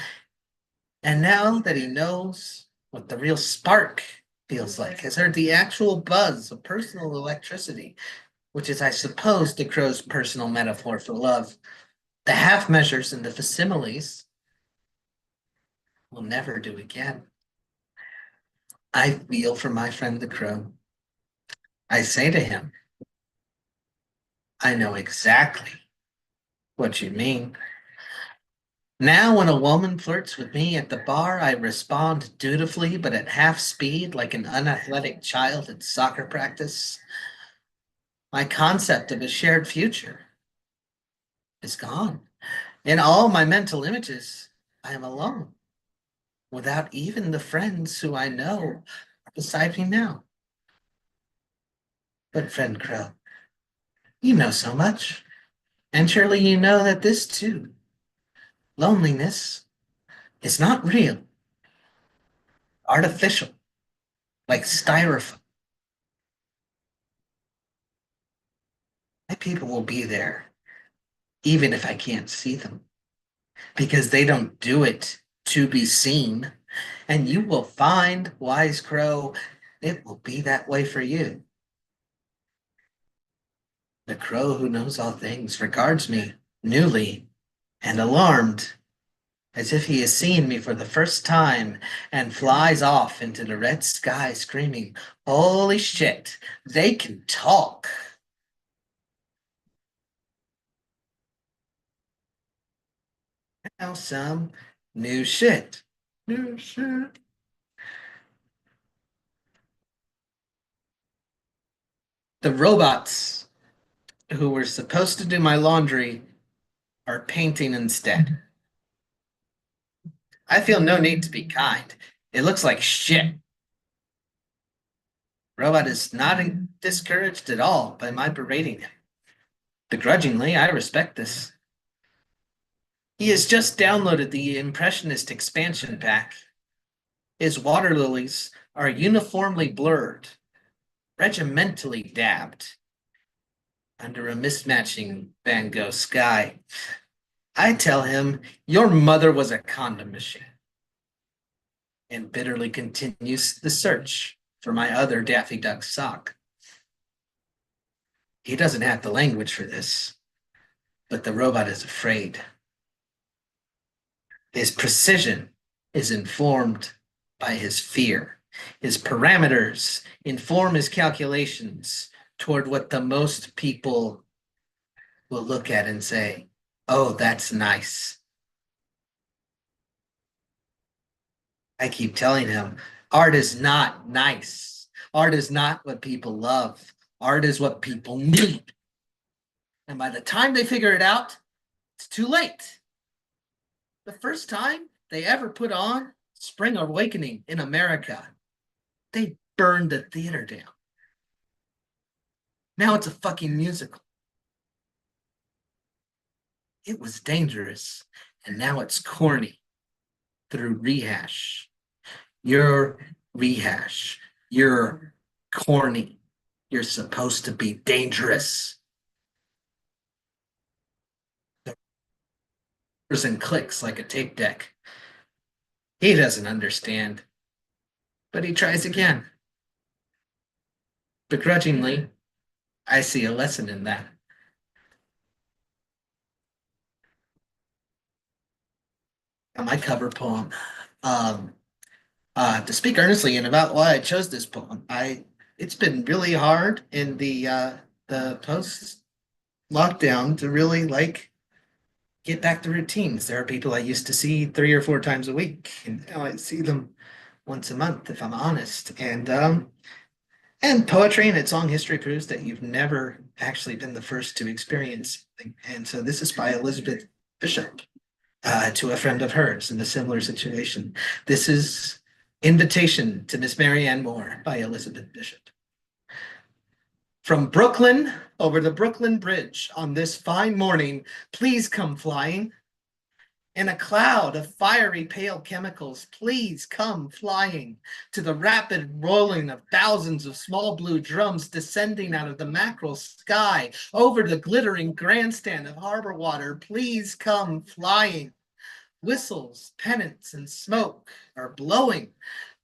And now that he knows what the real spark feels like, has heard the actual buzz of personal electricity, which is, I suppose, the crow's personal metaphor for love, the half measures and the facsimiles will never do again. I feel for my friend the crow. I say to him, I know exactly what you mean. Now, when a woman flirts with me at the bar, I respond dutifully, but at half speed, like an unathletic child at soccer practice. My concept of a shared future is gone. In all my mental images, I am alone. without even the friends who I know are beside me now. But friend Crow, you know so much, and surely you know that this too, loneliness, is not real, artificial, like styrofoam. My people will be there, even if I can't see them, because they don't do it to be seen. And you will find, wise crow, it will be that way for you. The crow who knows all things regards me newly and alarmed, as if he has seen me for the first time, and flies off into the red sky screaming, holy shit, they can talk. Now some new shit. New shit. The robots who were supposed to do my laundry are painting instead. I feel no need to be kind. It looks like shit. Robot is not discouraged at all by my berating him. Begrudgingly, I respect this. He has just downloaded the Impressionist expansion pack. His water lilies are uniformly blurred, regimentally dabbed under a mismatching Van Gogh sky. I tell him, your mother was a condom machine, and bitterly continues the search for my other Daffy Duck sock. He doesn't have the language for this, but the robot is afraid. His precision is informed by his fear. His parameters inform his calculations toward what the most people will look at and say, oh, that's nice. I keep telling him, art is not nice. Art is not what people love. Art is what people need. And by the time they figure it out, it's too late. The first time they ever put on Spring Awakening in America, they burned the theater down. Now it's a fucking musical. It was dangerous, and now it's corny through rehash. You're rehash. You're corny. You're supposed to be dangerous. And clicks like a tape deck. He doesn't understand, but he tries again. Begrudgingly, I see a lesson in that. My cover poem. To speak earnestly and about why I chose this poem, it's been really hard in the post lockdown to really get back to routines. There are people I used to see 3 or 4 times a week, and now I see them once a month, if I'm honest. And poetry and its long history proves that you've never actually been the first to experience. And so this is by Elizabeth Bishop, to a friend of hers in a similar situation. This is Invitation to Miss Mary Ann Moore by Elizabeth Bishop. From Brooklyn over the Brooklyn Bridge on this fine morning, please come flying. In a cloud of fiery pale chemicals, please come flying to the rapid rolling of thousands of small blue drums descending out of the mackerel sky over the glittering grandstand of harbor water. Please come flying. Whistles, pennants, and smoke are blowing.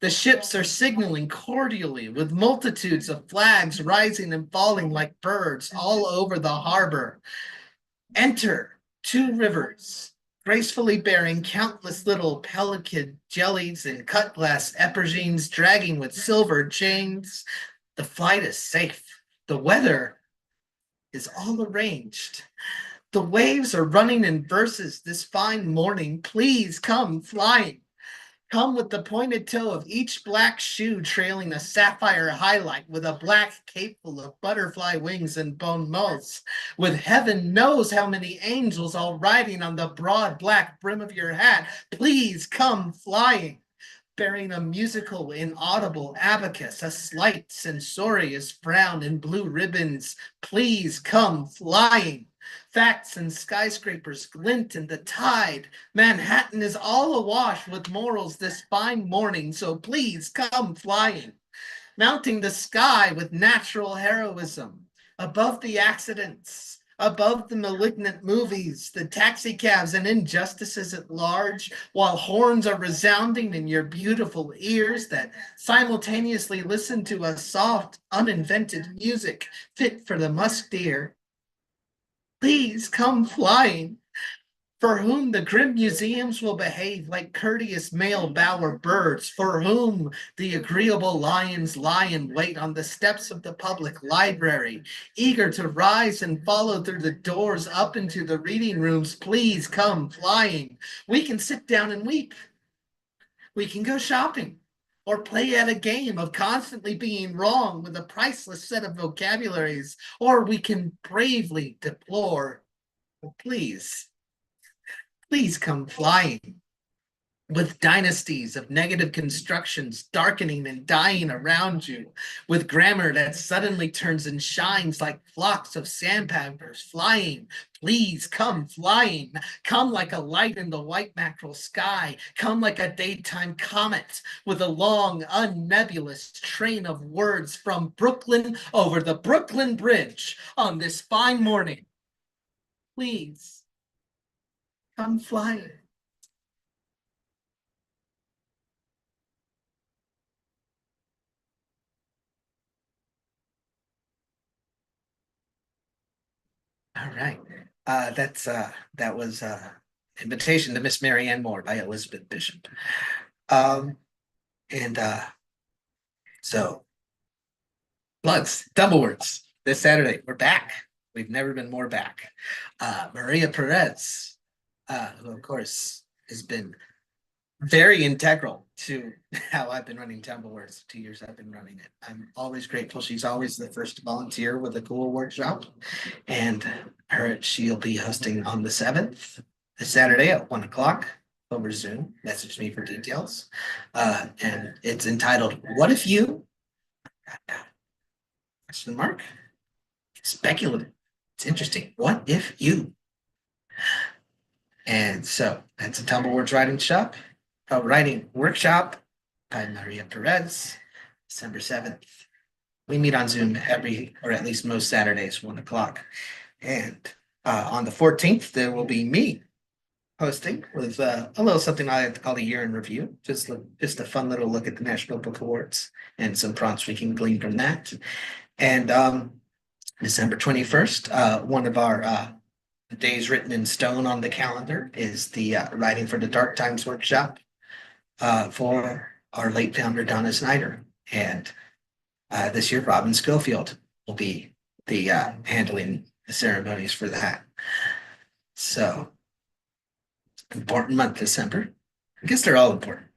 The ships are signaling cordially with multitudes of flags rising and falling like birds all over the harbor. Enter 2 rivers, gracefully bearing countless little pelican jellies and cut glass epergines dragging with silver chains. The flight is safe. The weather is all arranged. The waves are running in verses this fine morning. Please come flying. Come with the pointed toe of each black shoe trailing a sapphire highlight with a black cape full of butterfly wings and bone moths, with heaven knows how many angels all riding on the broad black brim of your hat. Please come flying. bearing a musical, inaudible abacus, a slight censorious frown in blue ribbons. Please come flying. Facts and skyscrapers glint in the tide. Manhattan is all awash with morals this fine morning, so please come flying. Mounting the sky with natural heroism, above the accidents, above the malignant movies, the taxicabs and injustices at large, while horns are resounding in your beautiful ears that simultaneously listen to a soft, uninvented music fit for the musk deer. Please come flying, for whom the grim museums will behave like courteous male bower birds, for whom the agreeable lions lie in wait on the steps of the public library, eager to rise and follow through the doors up into the reading rooms. Please come flying. We can sit down and weep. We can go shopping or play at a game of constantly being wrong with a priceless set of vocabularies, or we can bravely deplore. Please come flying. With dynasties of negative constructions darkening and dying around you, with grammar that suddenly turns and shines like flocks of sandpipers flying. Please come flying. Come like a light in the white mackerel sky. Come like a daytime comet with a long, unnebulous train of words from Brooklyn over the Brooklyn Bridge on this fine morning. Please come flying. All right. That was Invitation to Miss Mary Ann Moore by Elizabeth Bishop. So plugs, double words. This Saturday, we're back. We've never been more back. Maria Perez, who of course has been very integral to how I've been running Tumble Words. 2 years I've been running it. I'm always grateful. She's always the first to volunteer with a cool workshop. And she'll be hosting on the 7th, this Saturday at 1 o'clock over Zoom. Message me for details. And it's entitled, What If You? Question mark. Speculative. It's interesting. What if you? And so that's a Tumble Words writing workshop by Maria Perez, December 7th. We meet on Zoom or at least most Saturdays, 1 o'clock. And on the 14th, there will be me hosting with a little something I like to call a year in review. Just a fun little look at the National Book Awards and some prompts we can glean from that. And December 21st, one of our days written in stone on the calendar is the Writing for the Dark Times workshop for our late founder, Donna Snyder. And this year, Robin Schofield will be the handling the ceremonies for that. So, important month, December. I guess they're all important.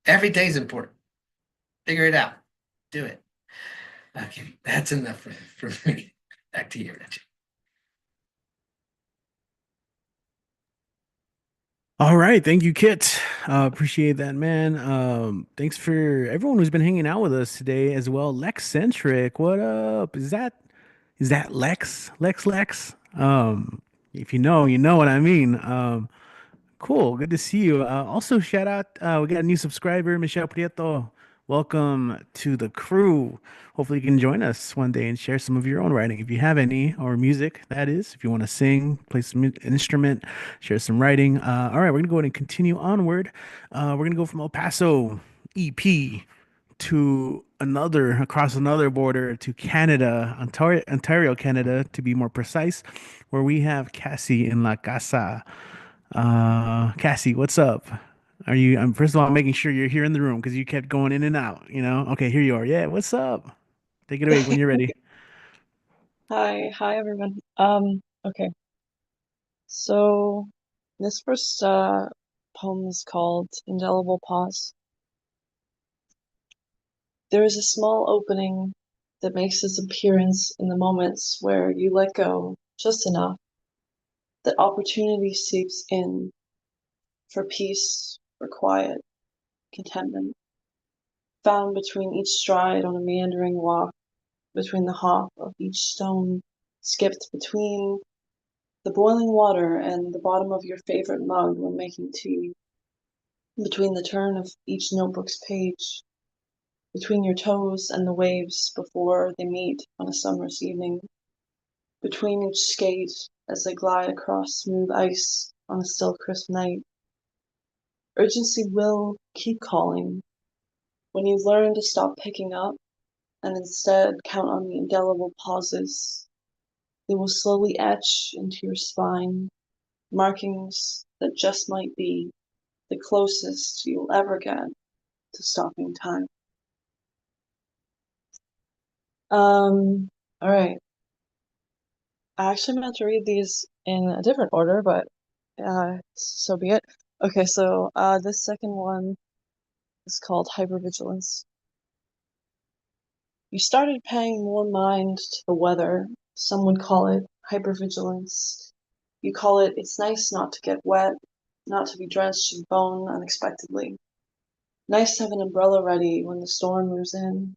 Every day's important. Figure it out. Do it. Okay, that's enough for me. Back to you, Richie. All right, thank you, Kit. Appreciate that, man. Thanks for everyone who's been hanging out with us today as well. Lexcentric, what up? Is that Lex? Lex? If you know what I mean. Cool, good to see you. Also, shout out, we got a new subscriber, Michelle Prieto. Welcome to the crew. Hopefully, you can join us one day and share some of your own writing. If you have any, or music, that is. If you want to sing, play some instrument, share some writing. All right, we're going to go ahead and continue onward. We're going to go from El Paso, EP, to across another border to Canada, Ontario, Canada, to be more precise, where we have Cassie in La Casa. Cassie, what's up? I'm first of all, I'm making sure you're here in the room because you kept going in and out, you know? Okay, here you are. Yeah, what's up? Take it away when you're ready. Hi everyone. Okay. So this first poem is called Indelible Pause. There is a small opening that makes its appearance in the moments where you let go just enough that opportunity seeps in for peace, for quiet, contentment, found between each stride on a meandering walk, between the hop of each stone skipped between the boiling water and the bottom of your favorite mug when making tea, between the turn of each notebook's page, between your toes and the waves before they meet on a summer's evening, between each skate as they glide across smooth ice on a still crisp night. Urgency will keep calling when you learn to stop picking up and instead count on the indelible pauses. They will slowly etch into your spine, markings that just might be the closest you'll ever get to stopping time. All right. I actually meant to read these in a different order, but so be it. Okay, so this second one is called Hypervigilance. You started paying more mind to the weather. Some would call it hypervigilance. You call it, it's nice not to get wet, not to be drenched in bone unexpectedly. Nice to have an umbrella ready when the storm moves in.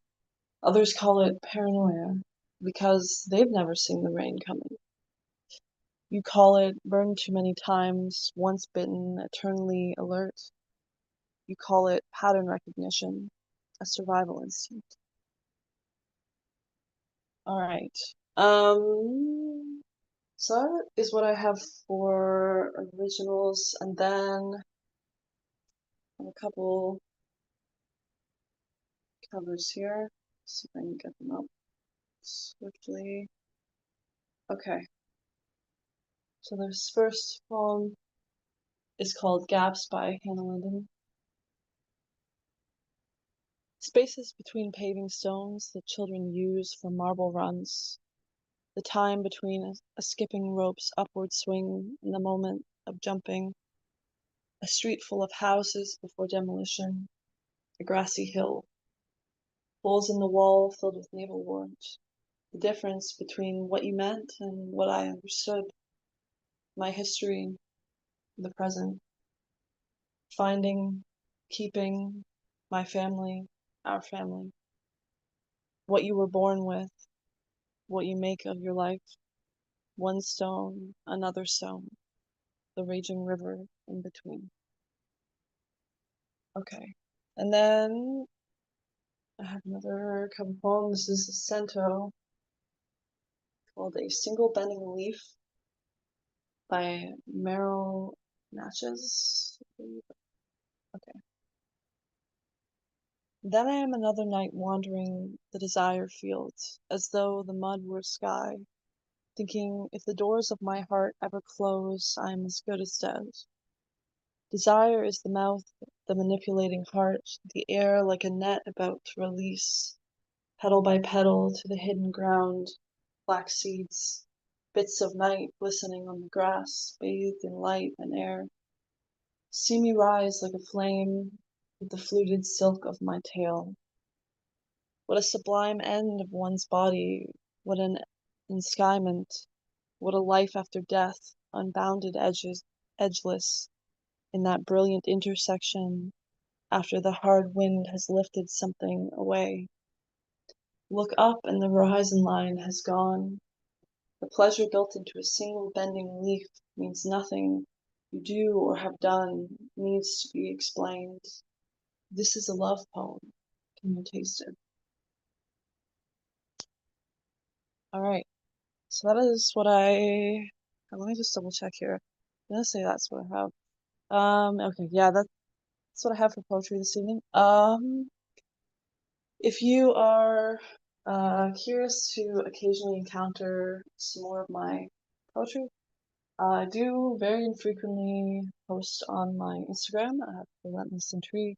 Others call it paranoia because they've never seen the rain coming. You call it burned too many times, once bitten, eternally alert. You call it pattern recognition, a survival instinct. All right. So that is what I have for originals, and then a couple covers here. See if I can get them up swiftly. Okay. So this first poem is called Gaps by Hannah Linden. Spaces between paving stones that children use for marble runs. The time between a skipping rope's upward swing and the moment of jumping. A street full of houses before demolition. A grassy hill. Holes in the wall filled with naval warrants. The difference between what you meant and what I understood. My history, the present. Finding, keeping, my family, our family. What you were born with, what you make of your life. One stone, another stone. The raging river in between. Okay. And then I have another couple poems. This is a cento called A Single Bending Leaf by Meryl Natchez. Okay. Then I am another night wandering the desire field, as though the mud were sky, thinking if the doors of my heart ever close, I am as good as dead. Desire is the mouth, the manipulating heart, the air like a net about to release, petal by petal to the hidden ground, black seeds, bits of night glistening on the grass, bathed in light and air. See me rise like a flame with the fluted silk of my tail. What a sublime end of one's body, what an enskyment, what a life after death, unbounded edges, edgeless, in that brilliant intersection after the hard wind has lifted something away. Look up and the horizon line has gone. The pleasure built into a single bending leaf means nothing you do or have done needs to be explained. This is a love poem. Can you taste it? All right. So that is what let me just double check here. I'm gonna say that's what I have. Okay, yeah, that's what I have for poetry this evening. If you are curious to occasionally encounter some more of my poetry, I do very infrequently post on my Instagram at Relentless Intrigue.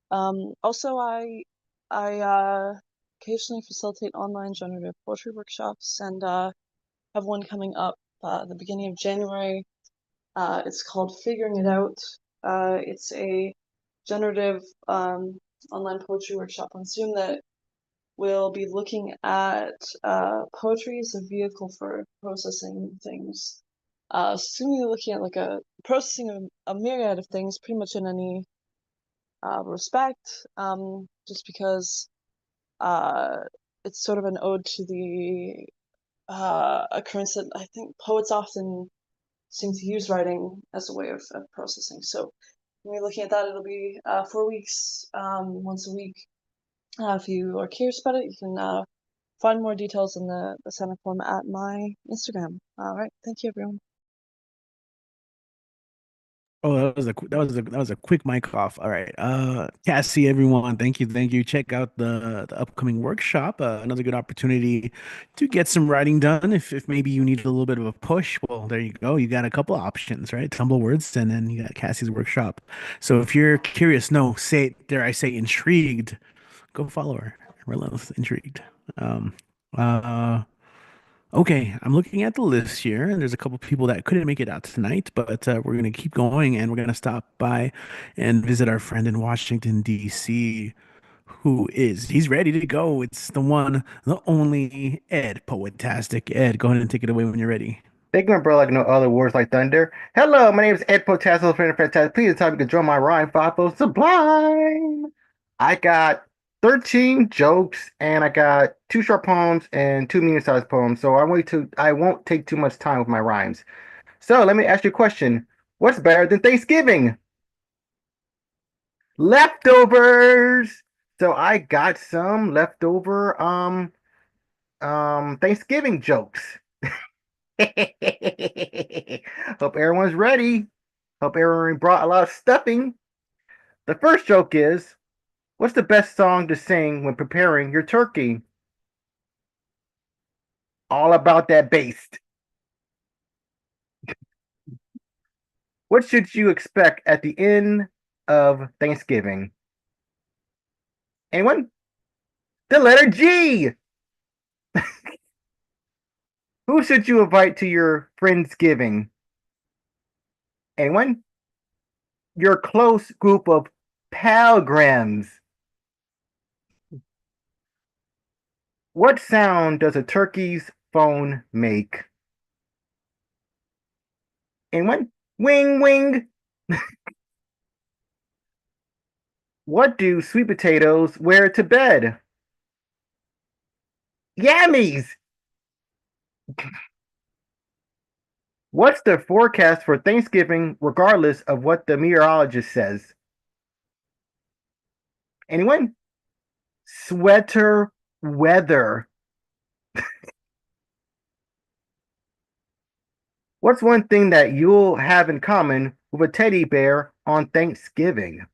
Also, I occasionally facilitate online generative poetry workshops, and have one coming up the beginning of January. It's called Figuring It Out. It's a generative online poetry workshop on Zoom that will be looking at poetry as a vehicle for processing things. So we're looking at like a processing of a myriad of things, pretty much in any respect, just because it's sort of an ode to the occurrence that I think poets often seem to use writing as a way of processing. So when we're looking at that, it'll be 4 weeks, once a week. If you are curious about it, you can find more details in the center form at my Instagram. All right, thank you, everyone. Oh, that was a quick mic off. All right. Cassie, everyone, thank you. Check out the upcoming workshop. Another good opportunity to get some writing done. If maybe you need a little bit of a push, well, there you go. You got a couple options, right? Tumble words, and then you got Cassie's workshop. So if you're curious, no, dare I say intrigued, go follow her. Relentless intrigued. Um, uh, Okay, I'm looking at the list here, and there's a couple people that couldn't make it out tonight, but we're going to keep going, and we're going to stop by and visit our friend in Washington, D.C., he's ready to go. It's the one, the only Ed, Poetastic Ed. Go ahead and take it away when you're ready. Thank you, bro, like no other words like thunder. Hello, my name is Ed Potasso, friend of Fantastic. Please tell me you can join my rhyme Fafo Sublime. I got 13 jokes and I got 2 short poems and 2 medium-sized poems. So I won't take too much time with my rhymes. So let me ask you a question. What's better than Thanksgiving? Leftovers. So I got some leftover Thanksgiving jokes. Hope everyone's ready. Hope everyone brought a lot of stuffing. The first joke is, what's the best song to sing when preparing your turkey? All about that bass. What should you expect at the end of Thanksgiving? Anyone? The letter G. Who should you invite to your Friendsgiving? Anyone? Your close group of pilgrims. What sound does a turkey's phone make? Anyone? Wing, wing. What do sweet potatoes wear to bed? Yammies. What's the forecast for Thanksgiving regardless of what the meteorologist says? Anyone? Sweater weather. What's one thing that you'll have in common with a teddy bear on Thanksgiving?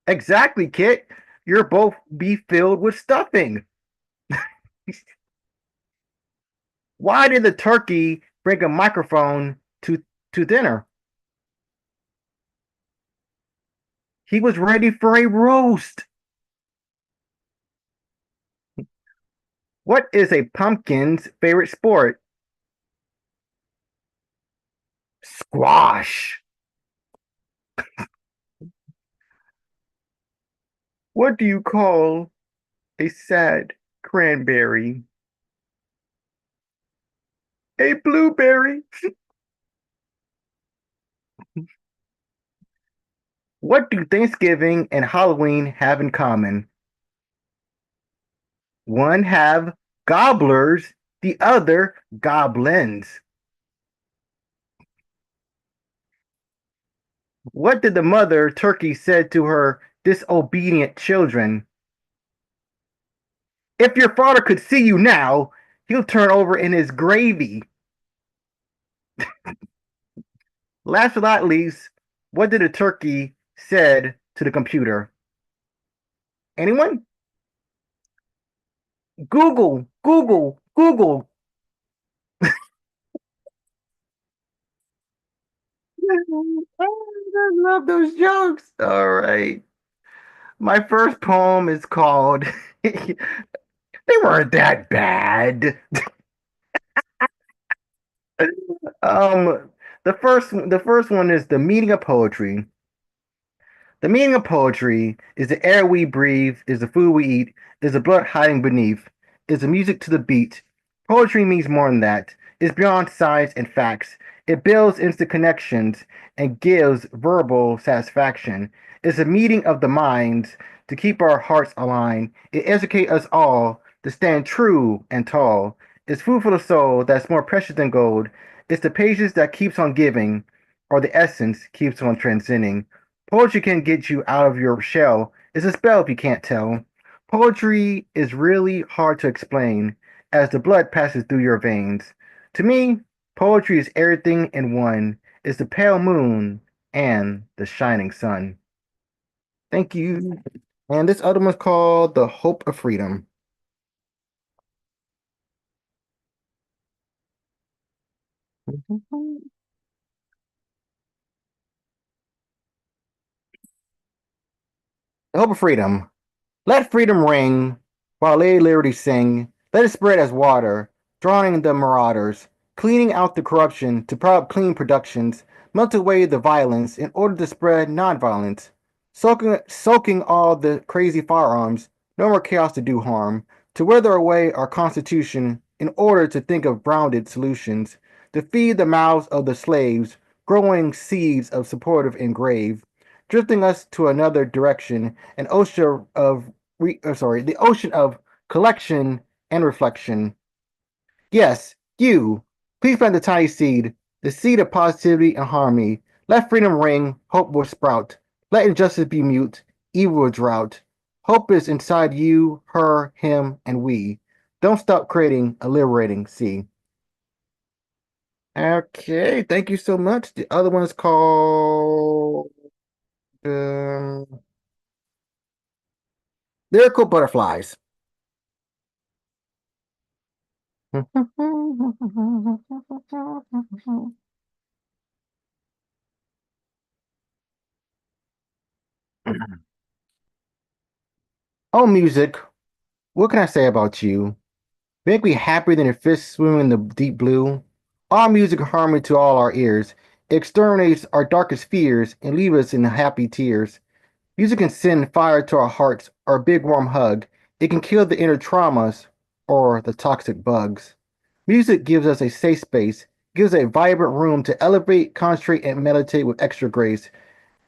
Exactly, Kit. You'll both be filled with stuffing. Why did the turkey bring a microphone to dinner? He was ready for a roast. What is a pumpkin's favorite sport? Squash. What do you call a sad cranberry? A blueberry. What do Thanksgiving and Halloween have in common? One have gobblers, the other goblins. What did the mother turkey said to her disobedient children? If your father could see you now, he'll turn over in his gravy. Last but not least, what did the turkey said to the computer? Anyone? Google, Google, Google. I love those jokes. All right. My first poem is called They Weren't That Bad. The first one is the meaning of poetry. The meaning of poetry is the air we breathe, is the food we eat, is the blood hiding beneath, is the music to the beat. Poetry means more than that. It's beyond science and facts. It builds instant connections and gives verbal satisfaction. It's a meeting of the minds to keep our hearts aligned. It educates us all to stand true and tall. It's food for the soul that's more precious than gold. It's the patience that keeps on giving, or the essence keeps on transcending. Poetry can get you out of your shell. It's a spell if you can't tell. Poetry is really hard to explain as the blood passes through your veins. To me, poetry is everything in one. It's the pale moon and the shining sun. Thank you. And this other one's called The Hope of Freedom. The Hope of Freedom. Let freedom ring, while Lady Liberty sing. Let it spread as water, drowning the marauders, cleaning out the corruption to prop clean productions, melt away the violence in order to spread nonviolence, soaking all the crazy firearms, no more chaos to do harm, to wither away our constitution in order to think of grounded solutions, to feed the mouths of the slaves, growing seeds of supportive and grave, drifting us to another direction, an ocean of the ocean of collection and reflection. Yes, you. Please plant the tiny seed, the seed of positivity and harmony. Let freedom ring, hope will sprout. Let injustice be mute, evil will drought. Hope is inside you, her, him, and we. Don't stop creating a liberating sea. Okay, thank you so much. The other one is called Lyrical Butterflies. Oh, music, what can I say about you? Make me happier than a fish swimming in the deep blue. All music harmony to all our ears. It exterminates our darkest fears and leave us in happy tears. Music can send fire to our hearts or a big warm hug. It can kill the inner traumas or the toxic bugs. Music gives us a safe space, gives a vibrant room to elevate, concentrate, and meditate with extra grace.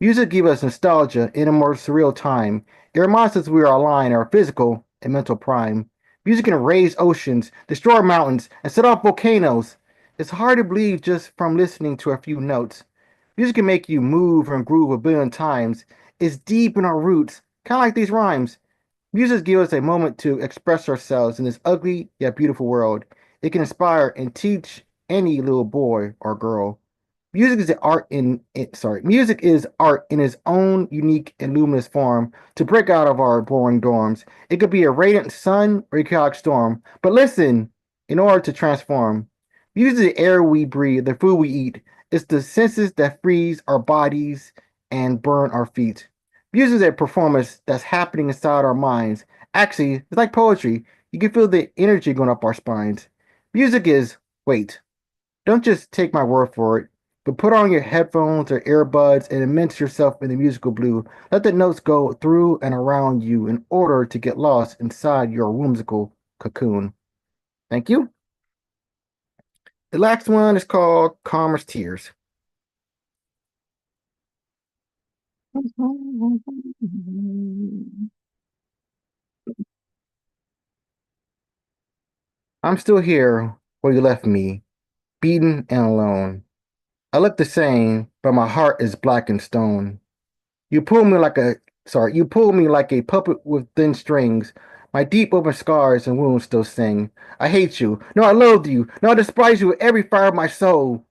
Music gives us nostalgia in a more surreal time. It reminds us we are aligned in our physical and mental prime. Music can raise oceans, destroy mountains, and set off volcanoes. It's hard to believe just from listening to a few notes. Music can make you move and groove a billion times. It's deep in our roots, kind of like these rhymes. Music gives us a moment to express ourselves in this ugly yet beautiful world. It can inspire and teach any little boy or girl. Music is art in its own unique and luminous form to break out of our boring dorms. It could be a radiant sun or a chaotic storm. But listen, in order to transform, music is the air we breathe, the food we eat. It's the senses that freeze our bodies and burn our feet. Music is a performance that's happening inside our minds. Actually, it's like poetry. You can feel the energy going up our spines. Music is, wait, don't just take my word for it, but put on your headphones or earbuds and immerse yourself in the musical blue. Let the notes go through and around you in order to get lost inside your whimsical cocoon. Thank you. The last one is called Calmer's Tears. I'm still here where you left me, beaten and alone. I look the same, but my heart is black and stone. You pull me like a you pull me like a puppet with thin strings. My deep open scars and wounds still sing. I hate you. No, I loathe you. No, I despise you with every fibre of my soul.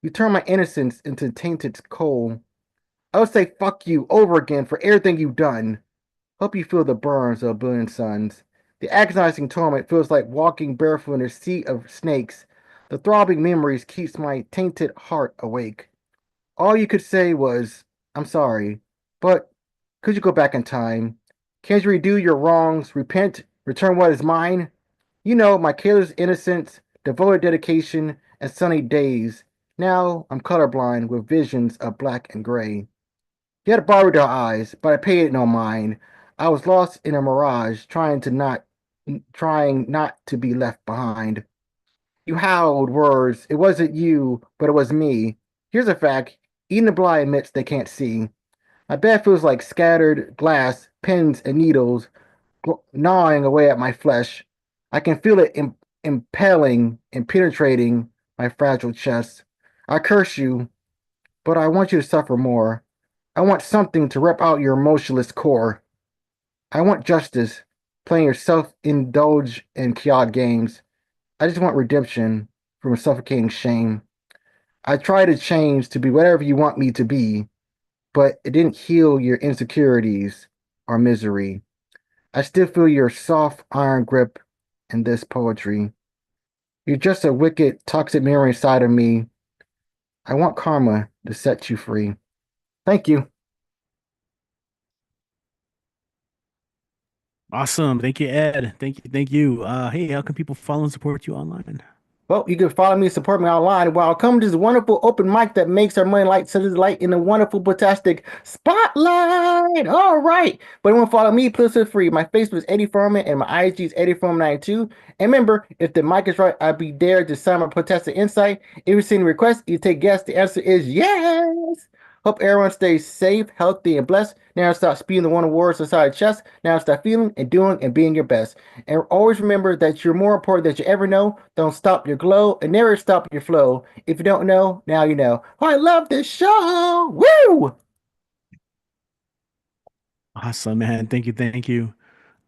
You turn my innocence into tainted coal. I would say fuck you over again for everything you've done. Hope you feel the burns of a billion suns. The agonizing torment feels like walking barefoot in a sea of snakes. The throbbing memories keeps my tainted heart awake. All you could say was, I'm sorry, but could you go back in time? Can't you redo your wrongs, repent, return what is mine? You know, my careless innocence, devoted dedication, and sunny days. Now I'm colorblind with visions of black and gray. You had borrowed our eyes, but I paid it no mind. I was lost in a mirage, trying not to be left behind. You howled words. It wasn't you, but it was me. Here's a fact. Even the blind admits they can't see. My bed feels like scattered glass, pins, and needles gnawing away at my flesh. I can feel it impaling and penetrating my fragile chest. I curse you, but I want you to suffer more. I want something to rip out your emotionless core. I want justice, playing your self-indulge and chaotic games. I just want redemption from suffocating shame. I try to change to be whatever you want me to be, but it didn't heal your insecurities or misery. I still feel your soft iron grip in this poetry. You're just a wicked, toxic mirror inside of me. I want karma to set you free. Thank you. Awesome. Thank you, Ed. Thank you. Thank you. Hey, how can people follow and support you online? Well, you can follow me, support me online. Welcome to this wonderful open mic that makes our money light, set light in a wonderful, fantastic spotlight. All right. But if you want to follow me, please feel free. My Facebook is Eddie Furman and my IG is Eddie Furman92. And remember, if the mic is right, I'll be there to sign my fantastic insight. If you send a request, you take guess. The answer is yes. Hope everyone stays safe, healthy, and blessed. Now stop spewing the one words inside your chest. Now stop feeling and doing and being your best. And always remember that you're more important than you ever know. Don't stop your glow and never stop your flow. If you don't know, now you know. Oh, I love this show. Woo! Awesome, man. Thank you. Thank you.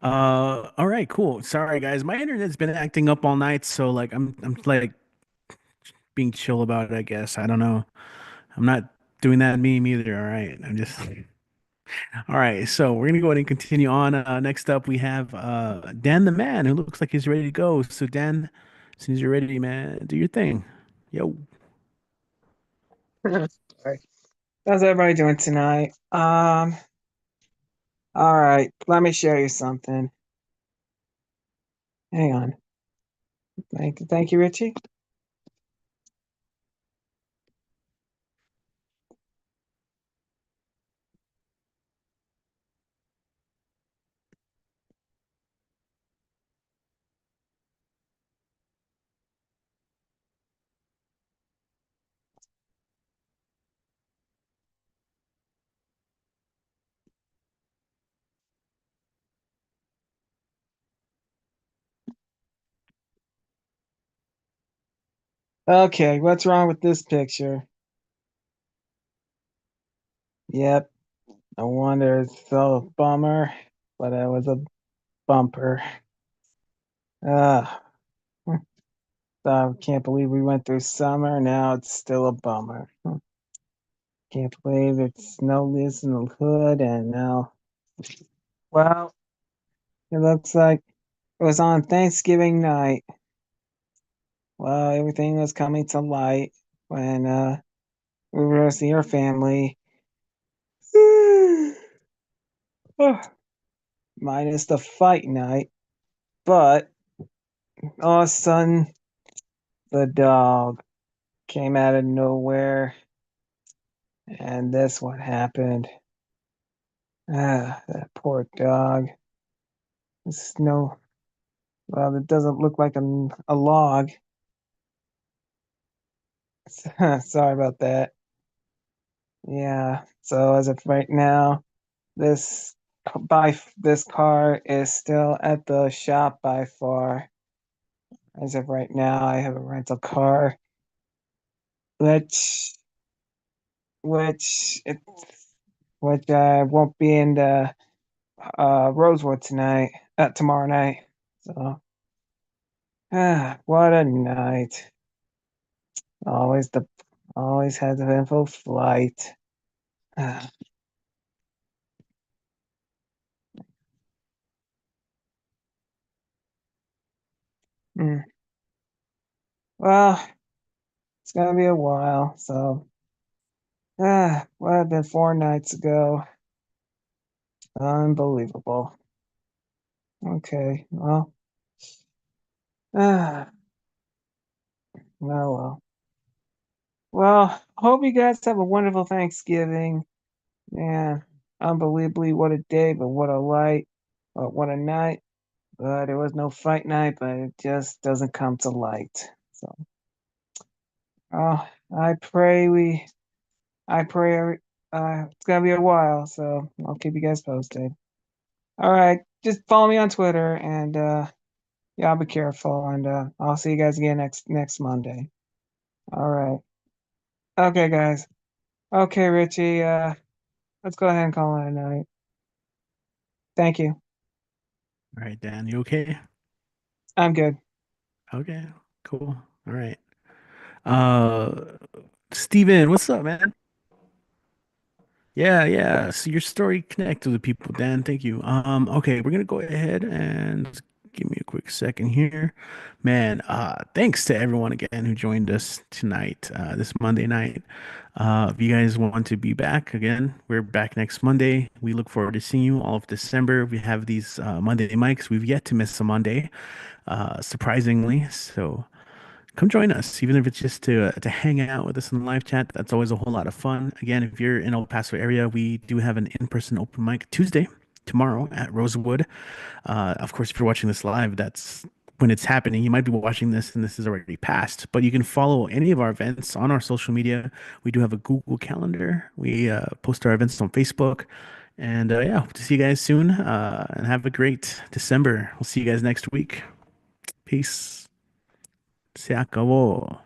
All right, cool. Sorry, guys. My internet's been acting up all night, so like I'm like being chill about it, I guess. I don't know. I'm not doing that meme either. All right. I'm just all right. So we're gonna go ahead and continue on. Next up, we have Dan the man who looks like he's ready to go. So Dan, as soon as you're ready, man, do your thing. Yo. Right. How's everybody doing tonight? All right, let me show you something. Hang on. Thank you, Richie. Okay, what's wrong with this picture? Yep, no wonder it's so bummer, but it was a bumper. Ah, I can't believe we went through summer. Now it's still a bummer. Can't believe it's no leaves in the hood, and now, well, it looks like it was on Thanksgiving night. Well, everything was coming to light when we were seeing your family. Oh, minus the fight night. But all of a sudden, the dog came out of nowhere. And that's what happened. Ah, that poor dog. It's no, well, it doesn't look like a log. Sorry about that. Yeah, so as of right now, this this car is still at the shop by far. As of right now, I have a rental car, which which it which won't be in the Rosewood tonight, tomorrow night. So what a night! Always the always has an eventful flight. Ah, mm. Well, it's gonna be a while. So what happened 4 nights ago? Unbelievable. Okay, well, ah, well. Well, hope you guys have a wonderful Thanksgiving. Man, unbelievably, what a day, but what a light, but what a night. But it was no fight night, but it just doesn't come to light. So, I pray it's gonna be a while, so I'll keep you guys posted. All right, just follow me on Twitter, and y'all be careful, and I'll see you guys again next Monday. All right. Okay, guys. Okay, Richie. Let's go ahead and call it a night. Thank you. All right, Dan, you okay? I'm good. Okay, cool. All right. Uh, Steven, what's up, man? Yeah, yeah. So your story connected with people, Dan. Thank you. Okay, we're gonna go ahead and give me a quick second here. Man, thanks to everyone again who joined us tonight, this Monday night. If you guys want to be back again, we're back next Monday. We look forward to seeing you all of December. We have these Monday mics. We've yet to miss a Monday, surprisingly. So come join us, even if it's just to hang out with us in the live chat. That's always a whole lot of fun. Again, if you're in El Paso area, we do have an in-person open mic Tuesday, tomorrow at Rosewood. Of course, if you're watching this live, that's when it's happening. You might be watching this and this is already passed, but you can follow any of our events on our social media. We do have a Google Calendar. We post our events on Facebook. And yeah, hope to see you guys soon. And have a great December. We'll see you guys next week. Peace. Se acabó.